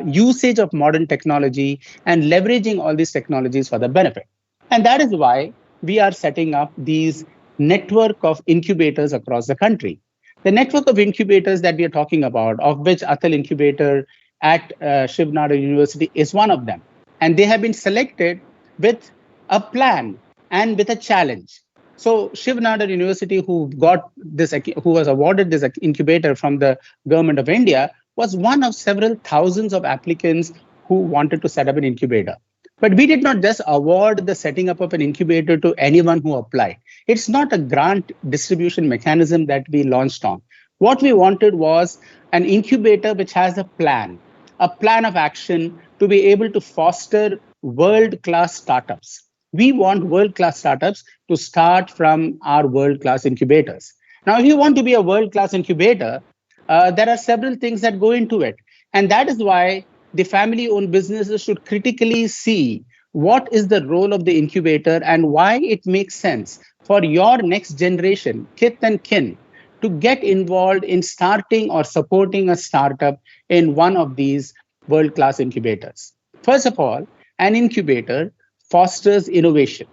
usage of modern technology, and leveraging all these technologies for the benefit. And that is why we are setting up these network of incubators across the country. The network of incubators that we are talking about, of which Atal Incubator at Shiv Nadar University is one of them. And they have been selected with a plan and with a challenge. So Shiv Nadar University, who was awarded this incubator from the government of India, was one of several thousands of applicants who wanted to set up an incubator. But we did not just award the setting up of an incubator to anyone who applied. It's not a grant distribution mechanism that we launched on. What we wanted was an incubator which has a plan of action to be able to foster world-class startups. We want world-class startups to start from our world-class incubators. Now, if you want to be a world-class incubator, there are several things that go into it. And that is why the family-owned businesses should critically see what is the role of the incubator and why it makes sense for your next generation, kith and kin, to get involved in starting or supporting a startup in one of these world-class incubators. First of all, an incubator fosters innovation,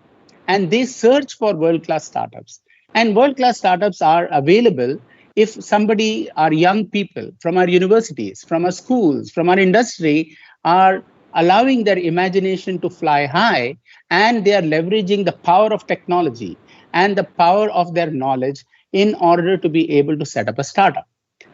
and they search for world-class startups. And world-class startups are available if our young people from our universities, from our schools, from our industry are allowing their imagination to fly high, and they are leveraging the power of technology and the power of their knowledge in order to be able to set up a startup.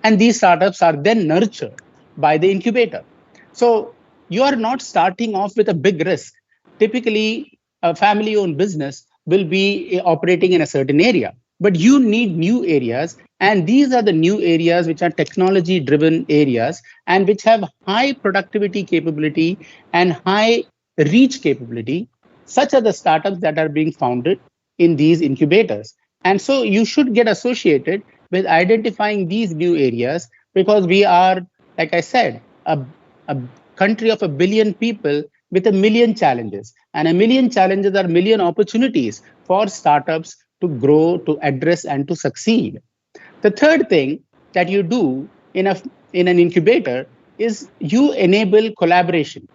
And these startups are then nurtured by the incubator. So you are not starting off with a big risk. Typically, a family-owned business will be operating in a certain area, but you need new areas. And these are the new areas which are technology-driven areas and which have high productivity capability and high reach capability. Such are the startups that are being founded in these incubators. And so you should get associated with identifying these new areas, because we are, like I said, a country of 1 billion people with 1 million challenges. And 1 million challenges are 1 million opportunities for startups to grow, to address, and to succeed. The third thing that you do in an incubator is you enable collaboration.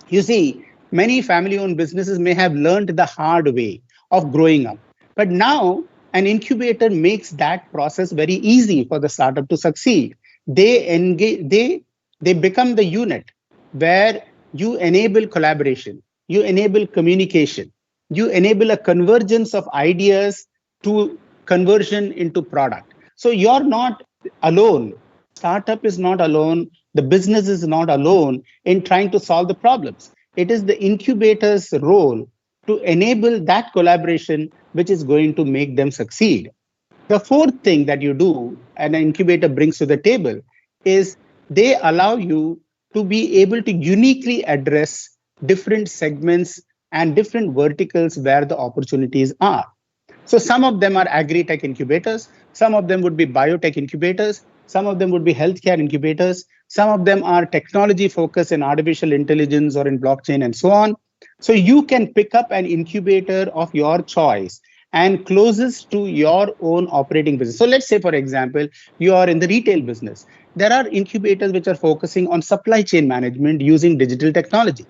You see, many family-owned businesses may have learned the hard way of growing up, but now an incubator makes that process very easy for the startup to succeed. They engage, they become the unit where you enable collaboration, you enable communication, you enable a convergence of ideas to conversion into product. So you're not alone. Startup is not alone. The business is not alone in trying to solve the problems. It is the incubator's role to enable that collaboration which is going to make them succeed. The fourth thing that you do and an incubator brings to the table is they allow you to be able to uniquely address different segments and different verticals where the opportunities are. So some of them are agri-tech incubators, some of them would be biotech incubators, some of them would be healthcare incubators, some of them are technology focused in artificial intelligence or in blockchain and so on. So you can pick up an incubator of your choice and closest to your own operating business. So let's say, for example, you are in the retail business. There are incubators which are focusing on supply chain management using digital technology.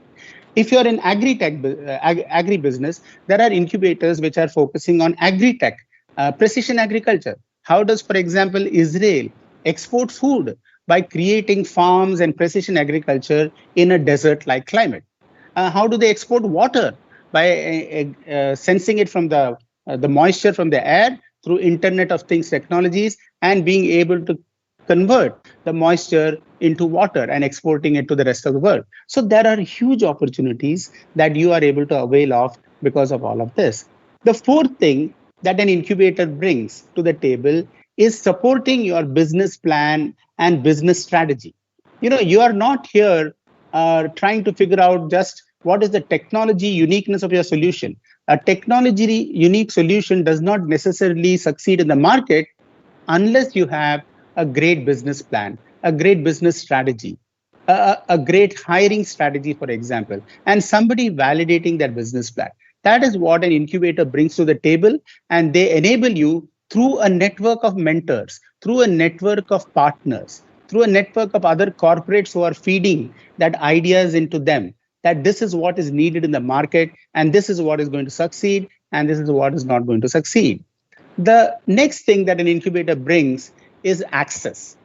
If you're in agri-business, there are incubators which are focusing on agri-tech, precision agriculture. How does, for example, Israel export food? By creating farms and precision agriculture in a desert-like climate. How do they export water? By sensing it from the moisture from the air through Internet of Things technologies and being able to convert the moisture into water and exporting it to the rest of the world. So there are huge opportunities that you are able to avail of because of all of this. The fourth thing that an incubator brings to the table is supporting your business plan and business strategy. You are not here trying to figure out just what is the technology uniqueness of your solution. A technology unique solution does not necessarily succeed in the market unless you have a great business plan, a great business strategy, a great hiring strategy, for example, and somebody validating that business plan. That is what an incubator brings to the table, and they enable you through a network of mentors, through a network of partners, through a network of other corporates who are feeding that ideas into them, that this is what is needed in the market, and this is what is going to succeed, and this is what is not going to succeed. The next thing that an incubator brings is access.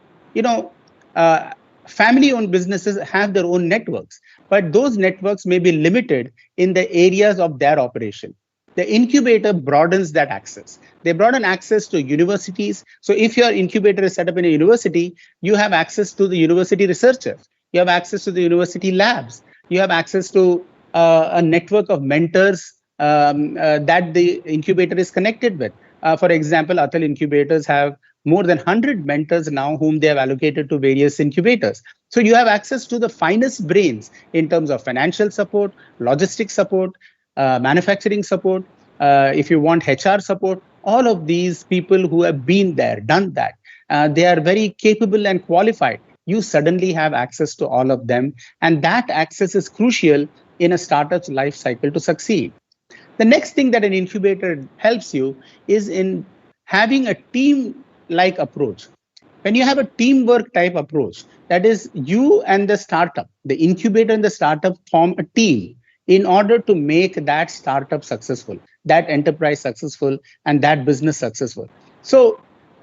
Family-owned businesses have their own networks, but those networks may be limited in the areas of their operation. The incubator broadens that access. They broaden access to universities. So if your incubator is set up in a university, you have access to the university researchers. You have access to the university labs. You have access to a network of mentors that the incubator is connected with. For example, Atal incubators have more than 100 mentors now whom they have allocated to various incubators. So you have access to the finest brains in terms of financial support, logistics support, manufacturing support, if you want HR support, all of these people who have been there, done that, they are very capable and qualified. You suddenly have access to all of them. And that access is crucial in a startup's life cycle to succeed. The next thing that an incubator helps you is in having a team-like approach. When you have a teamwork type approach, that is you and the startup, the incubator and the startup form a team in order to make that startup successful, that enterprise successful, and that business successful. So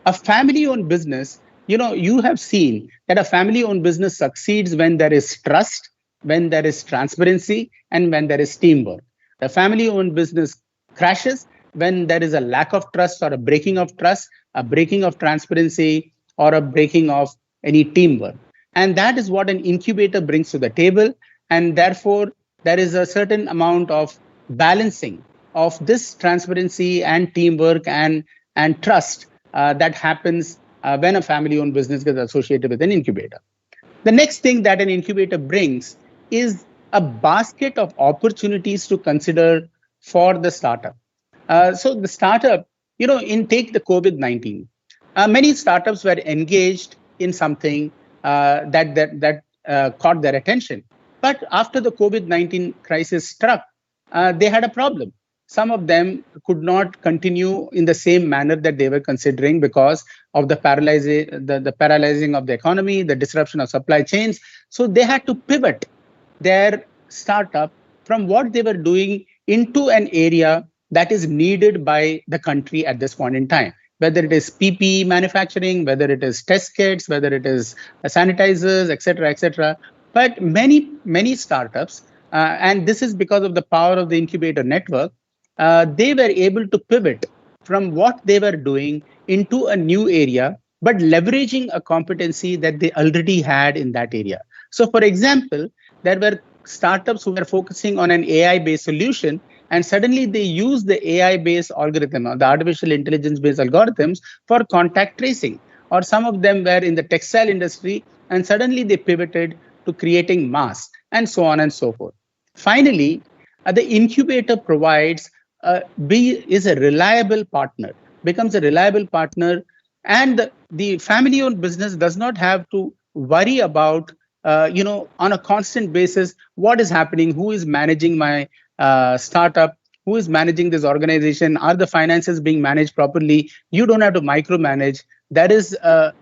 a family-owned business, you have seen that a family-owned business succeeds when there is trust, when there is transparency, and when there is teamwork. The family-owned business crashes when there is a lack of trust or a breaking of trust, a breaking of transparency, or a breaking of any teamwork. And that is what an incubator brings to the table. And therefore, there is a certain amount of balancing of this transparency and teamwork and trust that happens when a family-owned business gets associated with an incubator. The next thing that an incubator brings is a basket of opportunities to consider for the startup. So the startup, take the COVID-19. Many startups were engaged in something that caught their attention. But after the COVID-19 crisis struck, they had a problem. Some of them could not continue in the same manner that they were considering because of the paralyzing of the economy, the disruption of supply chains. So they had to pivot their startup from what they were doing into an area that is needed by the country at this point in time, whether it is PPE manufacturing, whether it is test kits, whether it is sanitizers, etc., etc. But many startups, and this is because of the power of the incubator network, they were able to pivot from what they were doing into a new area, but leveraging a competency that they already had in that area. So, for example, there were startups who were focusing on an AI-based solution, and suddenly they use the AI-based algorithm or the artificial intelligence-based algorithms for contact tracing. Or some of them were in the textile industry, and suddenly they pivoted to creating masks, and so on and so forth. Finally, the incubator provides is a reliable partner, becomes a reliable partner, and the family-owned business does not have to worry about on a constant basis what is happening, who is managing my startup, who is managing this organization, are the finances being managed properly. You don't have to micromanage. That is a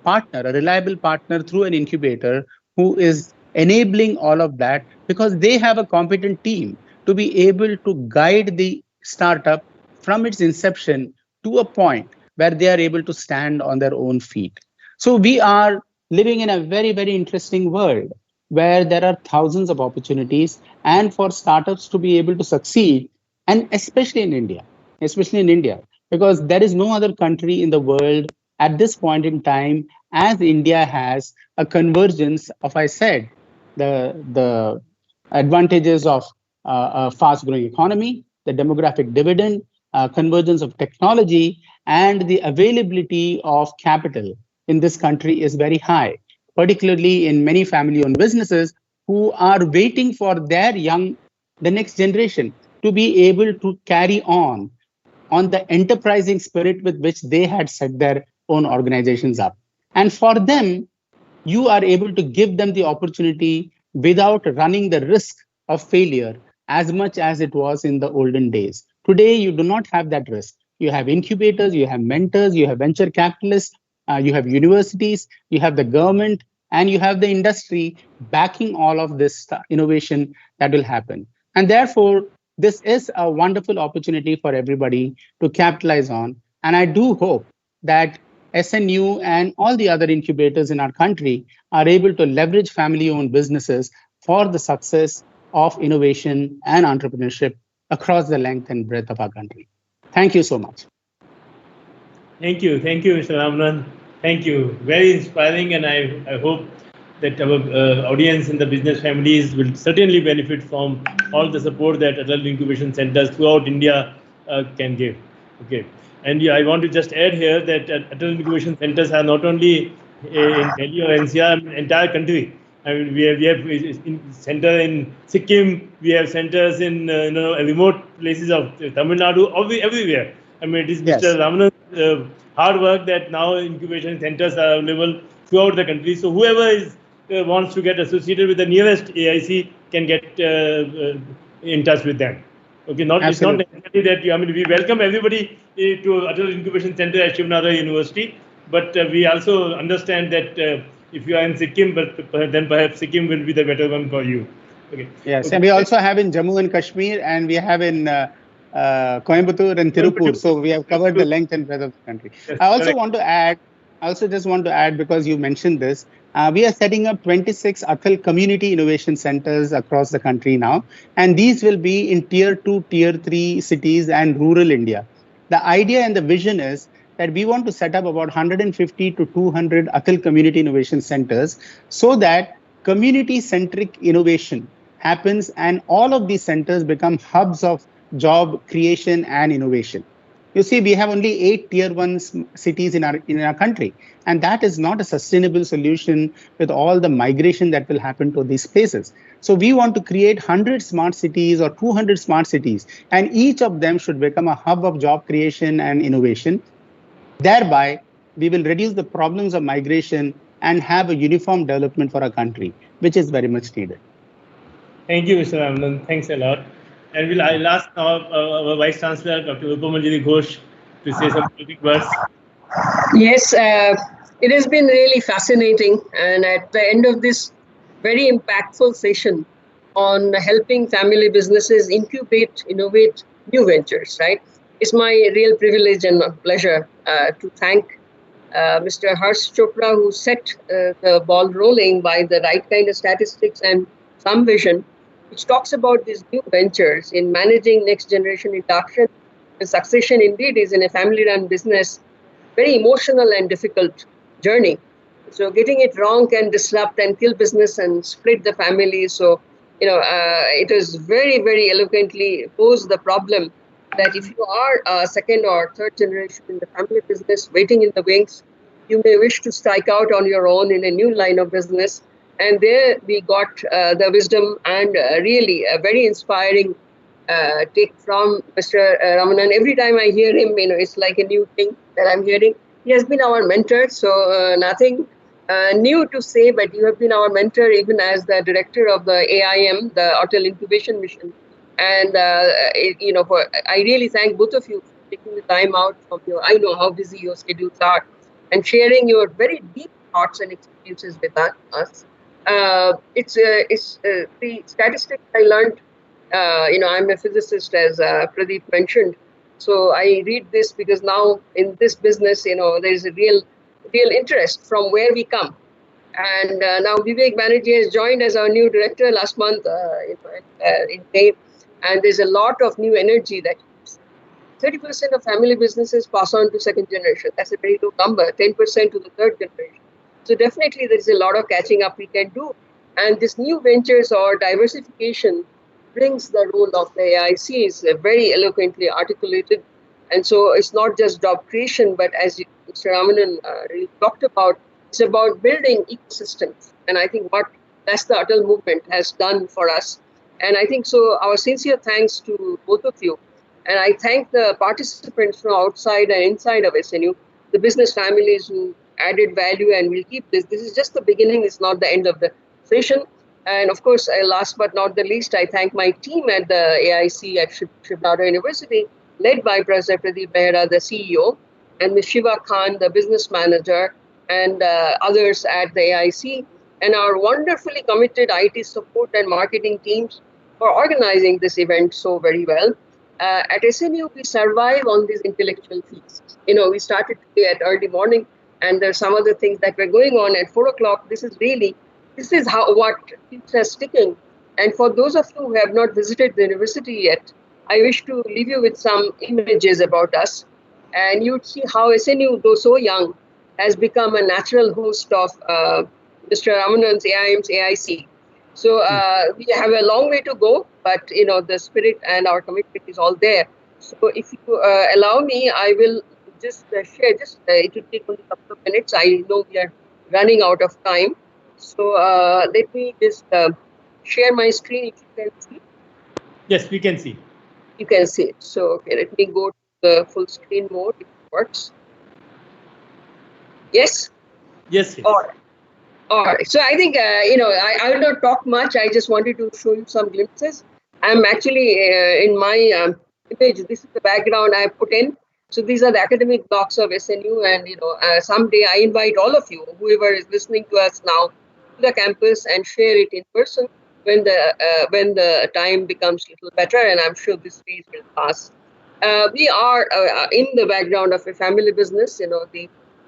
partner, a reliable partner through an incubator who is enabling all of that, because they have a competent team to be able to guide the startup from its inception to a point where they are able to stand on their own feet. So we are living in a very, very interesting world where there are thousands of opportunities, and for startups to be able to succeed, and especially in India, because there is no other country in the world at this point in time as India has a convergence of, I said, the advantages of a fast-growing economy, the demographic dividend, convergence of technology, and the availability of capital in this country is very high, particularly in many family-owned businesses who are waiting for the next generation to be able to carry on the enterprising spirit with which they had set their own organizations up. And for them, you are able to give them the opportunity without running the risk of failure as much as it was in the olden days. Today, you do not have that risk. You have incubators, you have mentors, you have venture capitalists, you have universities, you have the government, and you have the industry backing all of this innovation that will happen. And therefore, this is a wonderful opportunity for everybody to capitalize on. And I do hope that SNU and all the other incubators in our country are able to leverage family-owned businesses for the success of innovation and entrepreneurship across the length and breadth of our country. Thank you so much. Thank you, Mr. Ramanan. Thank you. Very inspiring, and I hope that our audience in the business families will certainly benefit from all the support that adult incubation centers throughout India can give. Okay. And I want to just add here that adult incubation centers are not only in Delhi or NCR, entire country. I mean, we have center in Sikkim. We have centers in remote places of Tamil Nadu, everywhere. I mean, it is Mr. Ramanan's hard work that now incubation centers are available throughout the country. So whoever wants to get associated with the nearest AIC can get in touch with them. Okay, it's not necessarily that we welcome everybody to Adult Incubation Center at Shiv Nadar University, but we also understand that if you are in Sikkim, then perhaps Sikkim will be the better one for you. Okay. Yes, okay. And we also have in Jammu and Kashmir, and we have in Coimbatore and Tirupur. So we have covered the length and breadth of the country. Yes, I also just want to add, because you mentioned this, we are setting up 26 Atal community innovation centers across the country now, and these will be in tier 2, tier 3 cities and rural India. The idea and the vision is that we want to set up about 150 to 200 Atal community innovation centers so that community-centric innovation happens and all of these centers become hubs of job creation and innovation. You see, we have only 8 tier 1 cities in our country, and that is not a sustainable solution with all the migration that will happen to these places. So we want to create 100 smart cities or 200 smart cities, and each of them should become a hub of job creation and innovation. Thereby, we will reduce the problems of migration and have a uniform development for our country, which is very much needed. Thank you, Mr. Ramanan. Thanks a lot. And I'll ask now our Vice Chancellor, Dr. Rupamanjari Ghosh, to say some quick words. Yes, it has been really fascinating. And at the end of this very impactful session on helping family businesses incubate, innovate new ventures, right? It's my real privilege and pleasure to thank Mr. Harsh Chopra, who set the ball rolling by the right kind of statistics and some vision, which talks about these new ventures in managing next generation induction and succession. Indeed is in a family-run business, very emotional and difficult journey. So getting it wrong can disrupt and kill business and split the family. So it was very, very eloquently posed the problem that if you are a second or third generation in the family business waiting in the wings, you may wish to strike out on your own in a new line of business. And there we got the wisdom and really a very inspiring take from Mr. Ramanan. Every time I hear him, it's like a new thing that I'm hearing. He has been our mentor, so nothing new to say, but you have been our mentor even as the director of the AIM, the Hotel Incubation Mission. And, I really thank both of you for taking the time out from I know how busy your schedules are, and sharing your very deep thoughts and experiences with us. It's the statistics I learned. I'm a physicist, as Pradeep mentioned. So I read this because now in this business, there is a real interest from where we come. And now Vivek Banerjee has joined as our new director last month in May. And there's a lot of new energy that 30% of family businesses pass on to second generation. That's a very low number, 10% to the third generation. So definitely there is a lot of catching up we can do. And this new ventures or diversification brings the role of the AIC is very eloquently articulated. And so it's not just job creation, but as Mr. Ramanan really talked about, it's about building ecosystems. And I think that's the Atal movement has done for us. And I think so our sincere thanks to both of you. And I thank the participants from outside and inside of SNU, the business families who added value, and we'll keep this. This is just the beginning. It's not the end of the session. And of course, last but not the least, I thank my team at the AIC at Shiv Nadar University, led by Professor Pradeep Mehra, the CEO, and Ms. Shiva Khan, the business manager, and others at the AIC, and our wonderfully committed IT support and marketing teams for organizing this event so very well. At SNU, we survive on these intellectual feasts. We started today at early morning, and there's some other things that were going on at 4 o'clock. This is what keeps us sticking. And for those of you who have not visited the university yet, I wish to leave you with some images about us. And you'd see how SNU, though so young, has become a natural host of Mr. Ramanan's AIM's AIC. So we have a long way to go, but the spirit and our commitment is all there. So if you allow me, I will just share. It will take only a couple of minutes. I know we are running out of time. So let me just share my screen. If you can see. Yes, we can see. You can see it. So okay, let me go to the full screen mode. If it works. Yes. Yes. All right. So I think, I will not talk much. I just wanted to show you some glimpses. I'm actually in my image. This is the background I put in. So these are the academic blocks of SNU. And, someday I invite all of you, whoever is listening to us now, to the campus and share it in person when the time becomes a little better. And I'm sure this phase will pass. We are in the background of a family business.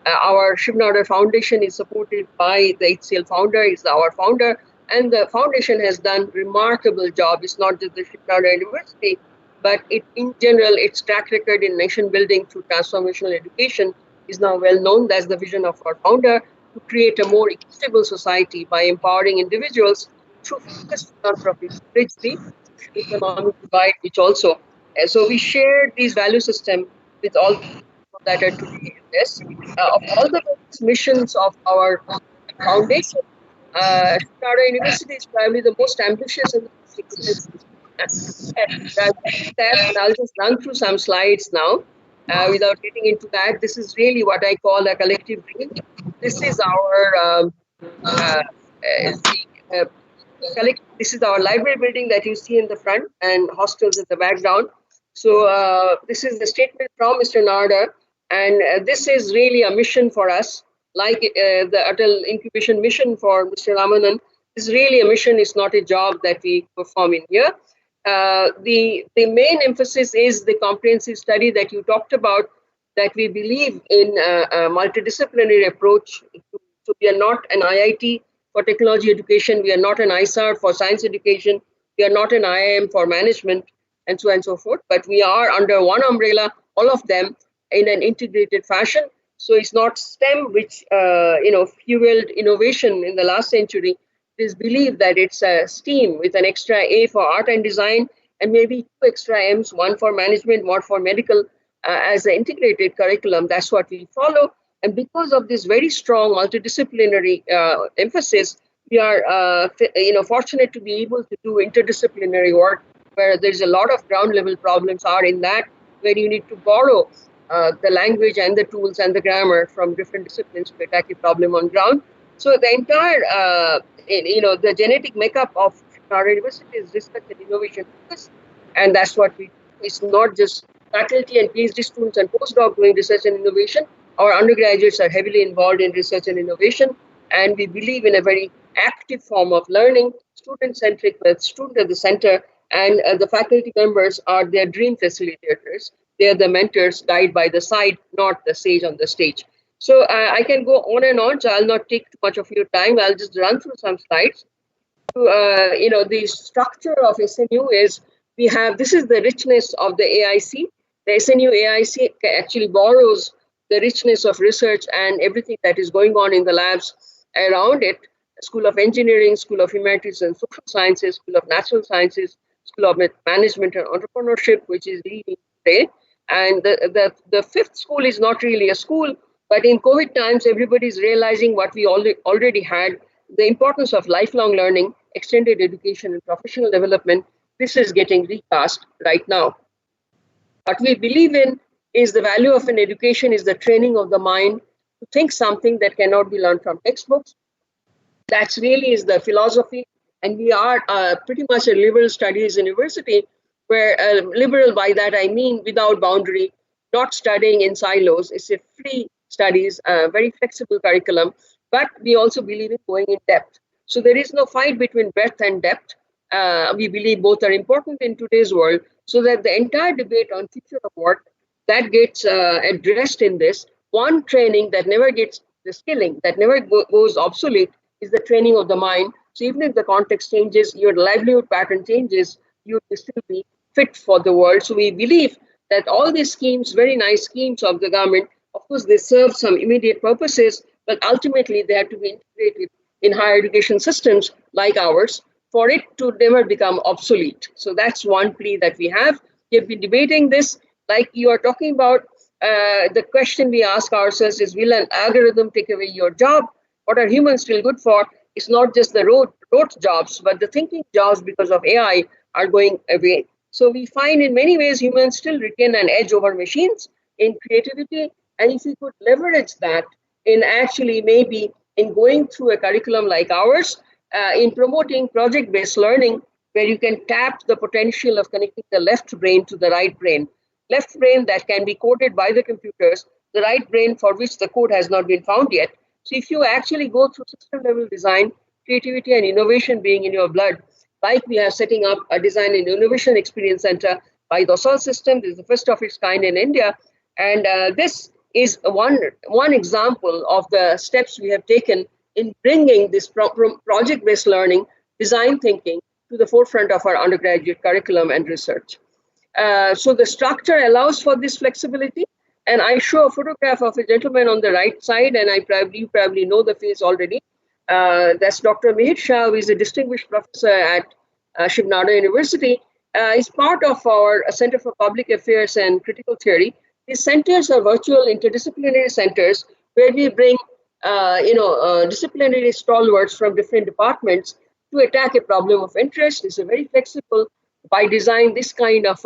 Our Shiv Nadar Foundation is supported by the HCL founder, is our founder, and the foundation has done remarkable job. It's not just the Shiv Nadar University, but in general, its track record in nation building through transformational education is now well known. That's the vision of our founder, to create a more equitable society by empowering individuals through focused non-profit, bridge the economic divide, which also. So we share these value system with all that are today in this. Of all the missions of our foundation, Shiv Nadar University is probably the most ambitious and and I'll just run through some slides now without getting into that. This is really what I call a collective dream. This is our this is our library building that you see in the front and hostels in the background. So this is the statement from Mr. Nadar. And this is really a mission for us, like the Atal Incubation mission for Mr. Ramanan. This is really a mission. It's not a job that we perform in here. The main emphasis is the comprehensive study that you talked about, that we believe in a multidisciplinary approach. So we are not an IIT for technology education. We are not an ISAR for science education. We are not an IIM for management, and so on and so forth. But we are under one umbrella, all of them, in an integrated fashion. So it's not STEM, which fueled innovation in the last century, it is believed that it's a STEAM with an extra A for art and design, and maybe 2 extra M's, one for management, one for medical, as an integrated curriculum. That's what we follow. And because of this very strong multidisciplinary emphasis, we are fortunate to be able to do interdisciplinary work where there's a lot of ground level problems are in that, where you need to borrow the language and the tools and the grammar from different disciplines to attack a problem on ground. So the entire, the genetic makeup of our university is research and innovation focus, and that's what we do. It's not just faculty and PhD students and postdoc doing research and innovation. Our undergraduates are heavily involved in research and innovation, and we believe in a very active form of learning, student-centric, with student at the center, and the faculty members are their dream facilitators. They are the mentors, guide by the side, not the sage on the stage. So I can go on and on, so I'll not take too much of your time. I'll just run through some slides. So, the structure of SNU is, we have, this is the richness of the AIC. The SNU AIC actually borrows the richness of research and everything that is going on in the labs around it. School of Engineering, School of Humanities and Social Sciences, School of Natural Sciences, School of Management and Entrepreneurship, which is leading today. And the fifth school is not really a school, but in COVID times, everybody is realizing what we already had, the importance of lifelong learning, extended education and professional development. This is getting recast right now. What we believe in is the value of an education is the training of the mind to think something that cannot be learned from textbooks. That's really is the philosophy. And we are pretty much a liberal studies university, where liberal, by that I mean without boundary, not studying in silos. It's a free studies, very flexible curriculum, but we also believe in going in depth. So there is no fight between breadth and depth. We believe both are important in today's world, so that the entire debate on future of work that gets addressed in this. One training that never gets, the skilling that never goes obsolete, is the training of the mind. So even if the context changes, your livelihood pattern changes, you will still be fit for the world. So we believe that all these schemes, very nice schemes of the government, of course, they serve some immediate purposes, but ultimately they have to be integrated in higher education systems like ours for it to never become obsolete. So that's one plea that we have. We have been debating this, like you are talking about. The question we ask ourselves is, will an algorithm take away your job? What are humans still good for? It's not just the rote jobs, but the thinking jobs because of AI are going away. So we find in many ways humans still retain an edge over machines in creativity. And if we could leverage that in actually maybe in going through a curriculum like ours, in promoting project-based learning, where you can tap the potential of connecting the left brain to the right brain. Left brain that can be coded by the computers, the right brain for which the code has not been found yet. So if you actually go through system level design, creativity and innovation being in your blood, like we are setting up a design and innovation experience center by the Dassault system. This is the first of its kind in India. And this is one example of the steps we have taken in bringing this project-based learning, design thinking to the forefront of our undergraduate curriculum and research. So the structure allows for this flexibility. And I show a photograph of a gentleman on the right side, and you probably know the face already. That's Dr. Mihir Shah, who is a distinguished professor at Shiv Nadar University. He's part of our Center for Public Affairs and Critical Theory. These centers are virtual interdisciplinary centers where we bring disciplinary stalwarts from different departments to attack a problem of interest. It's a very flexible, by design, this kind of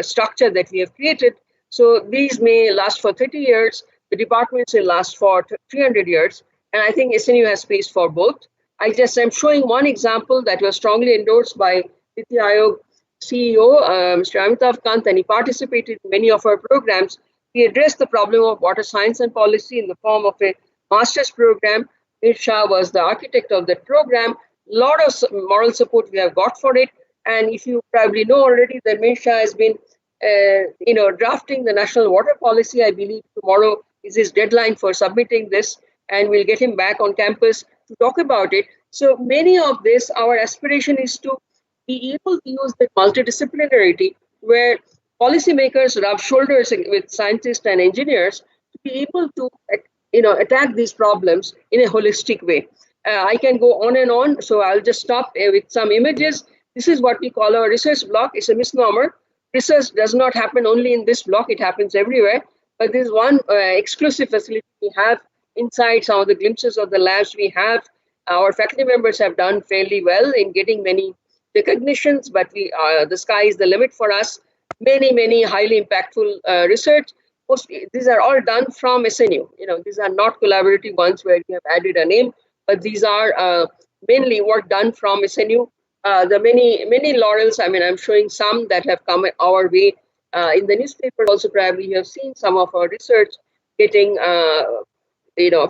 structure that we have created. So these may last for 30 years. The departments will last for 300 years. And I think SNU has space for both. I'm showing one example that was strongly endorsed by Niti Aayog CEO, Mr. Amitav Kant, and he participated in many of our programs. We addressed the problem of water science and policy in the form of a master's program. Mir Shah was the architect of that program. A lot of moral support we have got for it. And if you probably know already that Mir Shah has been drafting the national water policy. I believe tomorrow is his deadline for submitting this, and we'll get him back on campus to talk about it. So many of this, our aspiration is to be able to use the multidisciplinarity where policymakers rub shoulders with scientists and engineers to be able to attack these problems in a holistic way. I can go on and on, so I'll just stop with some images. This is what we call our research block. It's a misnomer. Research does not happen only in this block, it happens everywhere. But this is one exclusive facility we have inside. Some of the glimpses of the labs we have. Our faculty members have done fairly well in getting many recognitions, but the sky is the limit for us. Many highly impactful research. These are all done from SNU. These are not collaborative ones where we have added a name, but these are mainly work done from SNU. The many laurels, I mean, I'm showing some that have come our way. In the newspaper also, probably you have seen some of our research getting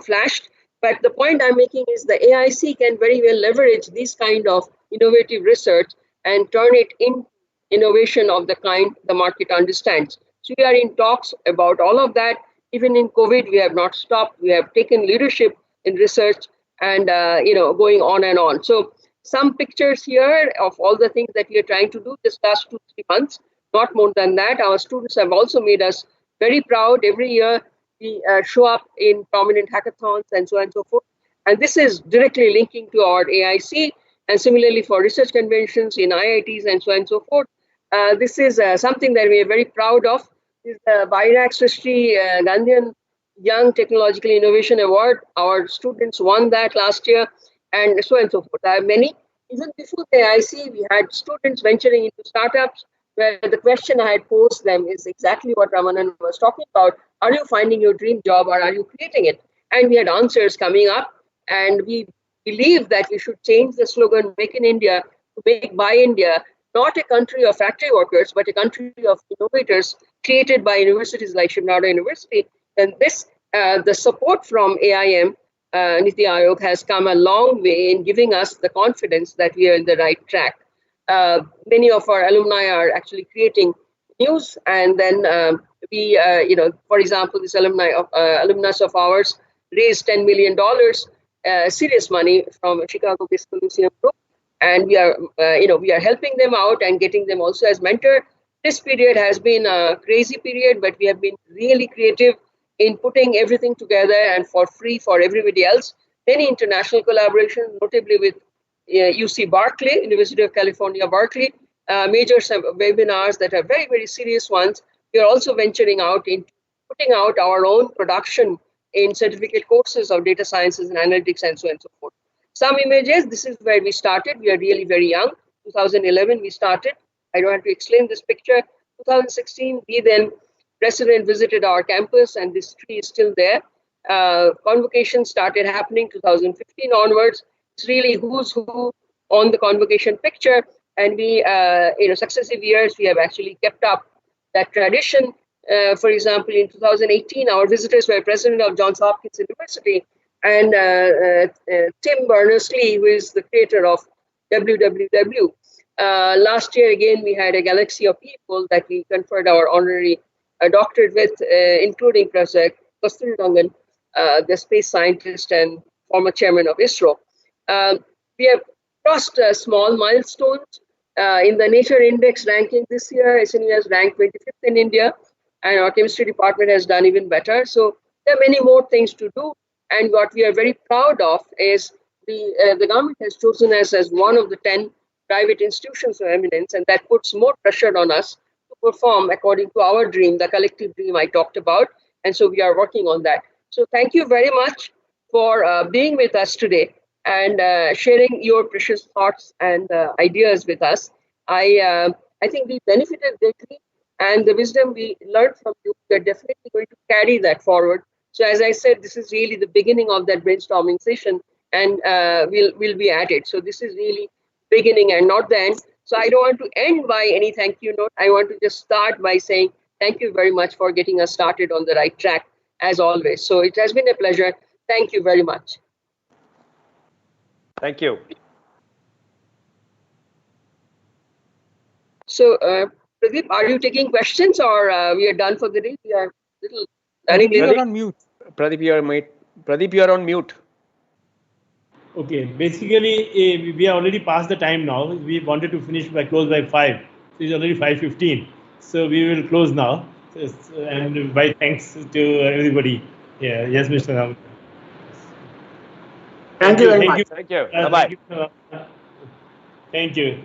flashed. But the point I'm making is the AIC can very well leverage this kind of innovative research and turn it into innovation of the kind the market understands. So we are in talks about all of that. Even in COVID, we have not stopped. We have taken leadership in research and going on and on. So some pictures here of all the things that we are trying to do this last 2-3 months, not more than that. Our students have also made us very proud. Every year we show up in prominent hackathons and so on and so forth. And this is directly linking to our AIC, and similarly for research conventions in IITs and so on and so forth. This is something that we are very proud of. This is the Bairak Srishti Gandhian Young Technological Innovation Award. Our students won that last year, and so on and so forth. I have many. Even before the AIC, we had students venturing into startups, where the question I had posed them is exactly what Ramanan was talking about. Are you finding your dream job, or are you creating it? And we had answers coming up, and we believe that we should change the slogan, Make in India, to Make by India, not a country of factory workers, but a country of innovators created by universities like Shiv University. And this, the support from AIM, Niti Aayog, has come a long way in giving us the confidence that we are in the right track. Many of our alumni are actually creating news, and then we, for example, this alumnus of ours raised $10 million, serious money from Chicago-based Coliseum Group, and we are helping them out and getting them also as mentor. This period has been a crazy period, but we have been really creative in putting everything together and for free for everybody else. Many international collaborations, notably with UC Berkeley, University of California, Berkeley, major webinars that are very serious ones. We are also venturing out in putting out our own production in certificate courses of data sciences and analytics and so on and so forth. Some images, this is where we started. We are really very young. 2011 we started. I don't have to explain this picture. 2016, we then president visited our campus, and this tree is still there. Convocation started happening 2015 onwards. It's really who's who on the convocation picture, and we, successive years, we have actually kept up that tradition. For example, in 2018, our visitors were president of Johns Hopkins University and Tim Berners-Lee, who is the creator of www. Last year, again, we had a galaxy of people that we conferred our honorary doctorate with, including Professor Kasturirangan, the space scientist and former chairman of ISRO. We have crossed small milestones. In the Nature Index ranking this year, SNU has ranked 25th in India, and our chemistry department has done even better. So there are many more things to do, and what we are very proud of is the government has chosen us as one of the 10 private institutions of eminence, and that puts more pressure on us to perform according to our dream, the collective dream I talked about, and so we are working on that. So thank you very much for being with us today and sharing your precious thoughts and ideas with us. I think we benefited greatly, and the wisdom we learned from you, we're definitely going to carry that forward. So as I said, this is really the beginning of that brainstorming session, and we'll be at it. So this is really beginning and not the end. So I don't want to end by any thank you note. I want to just start by saying thank you very much for getting us started on the right track, as always. So it has been a pleasure. Thank you very much. Thank you. So, Pradeep, are you taking questions, or we are done for the day? We are little. You're on mute. Pradeep, you are on mute. Okay, basically, we are already past the time now. We wanted to close by 5. So it's already 5:15. So we will close now. And by thanks to everybody. Yeah, yes, Mr. Ram. Thank you very much. Thank you. Bye-bye. Thank you.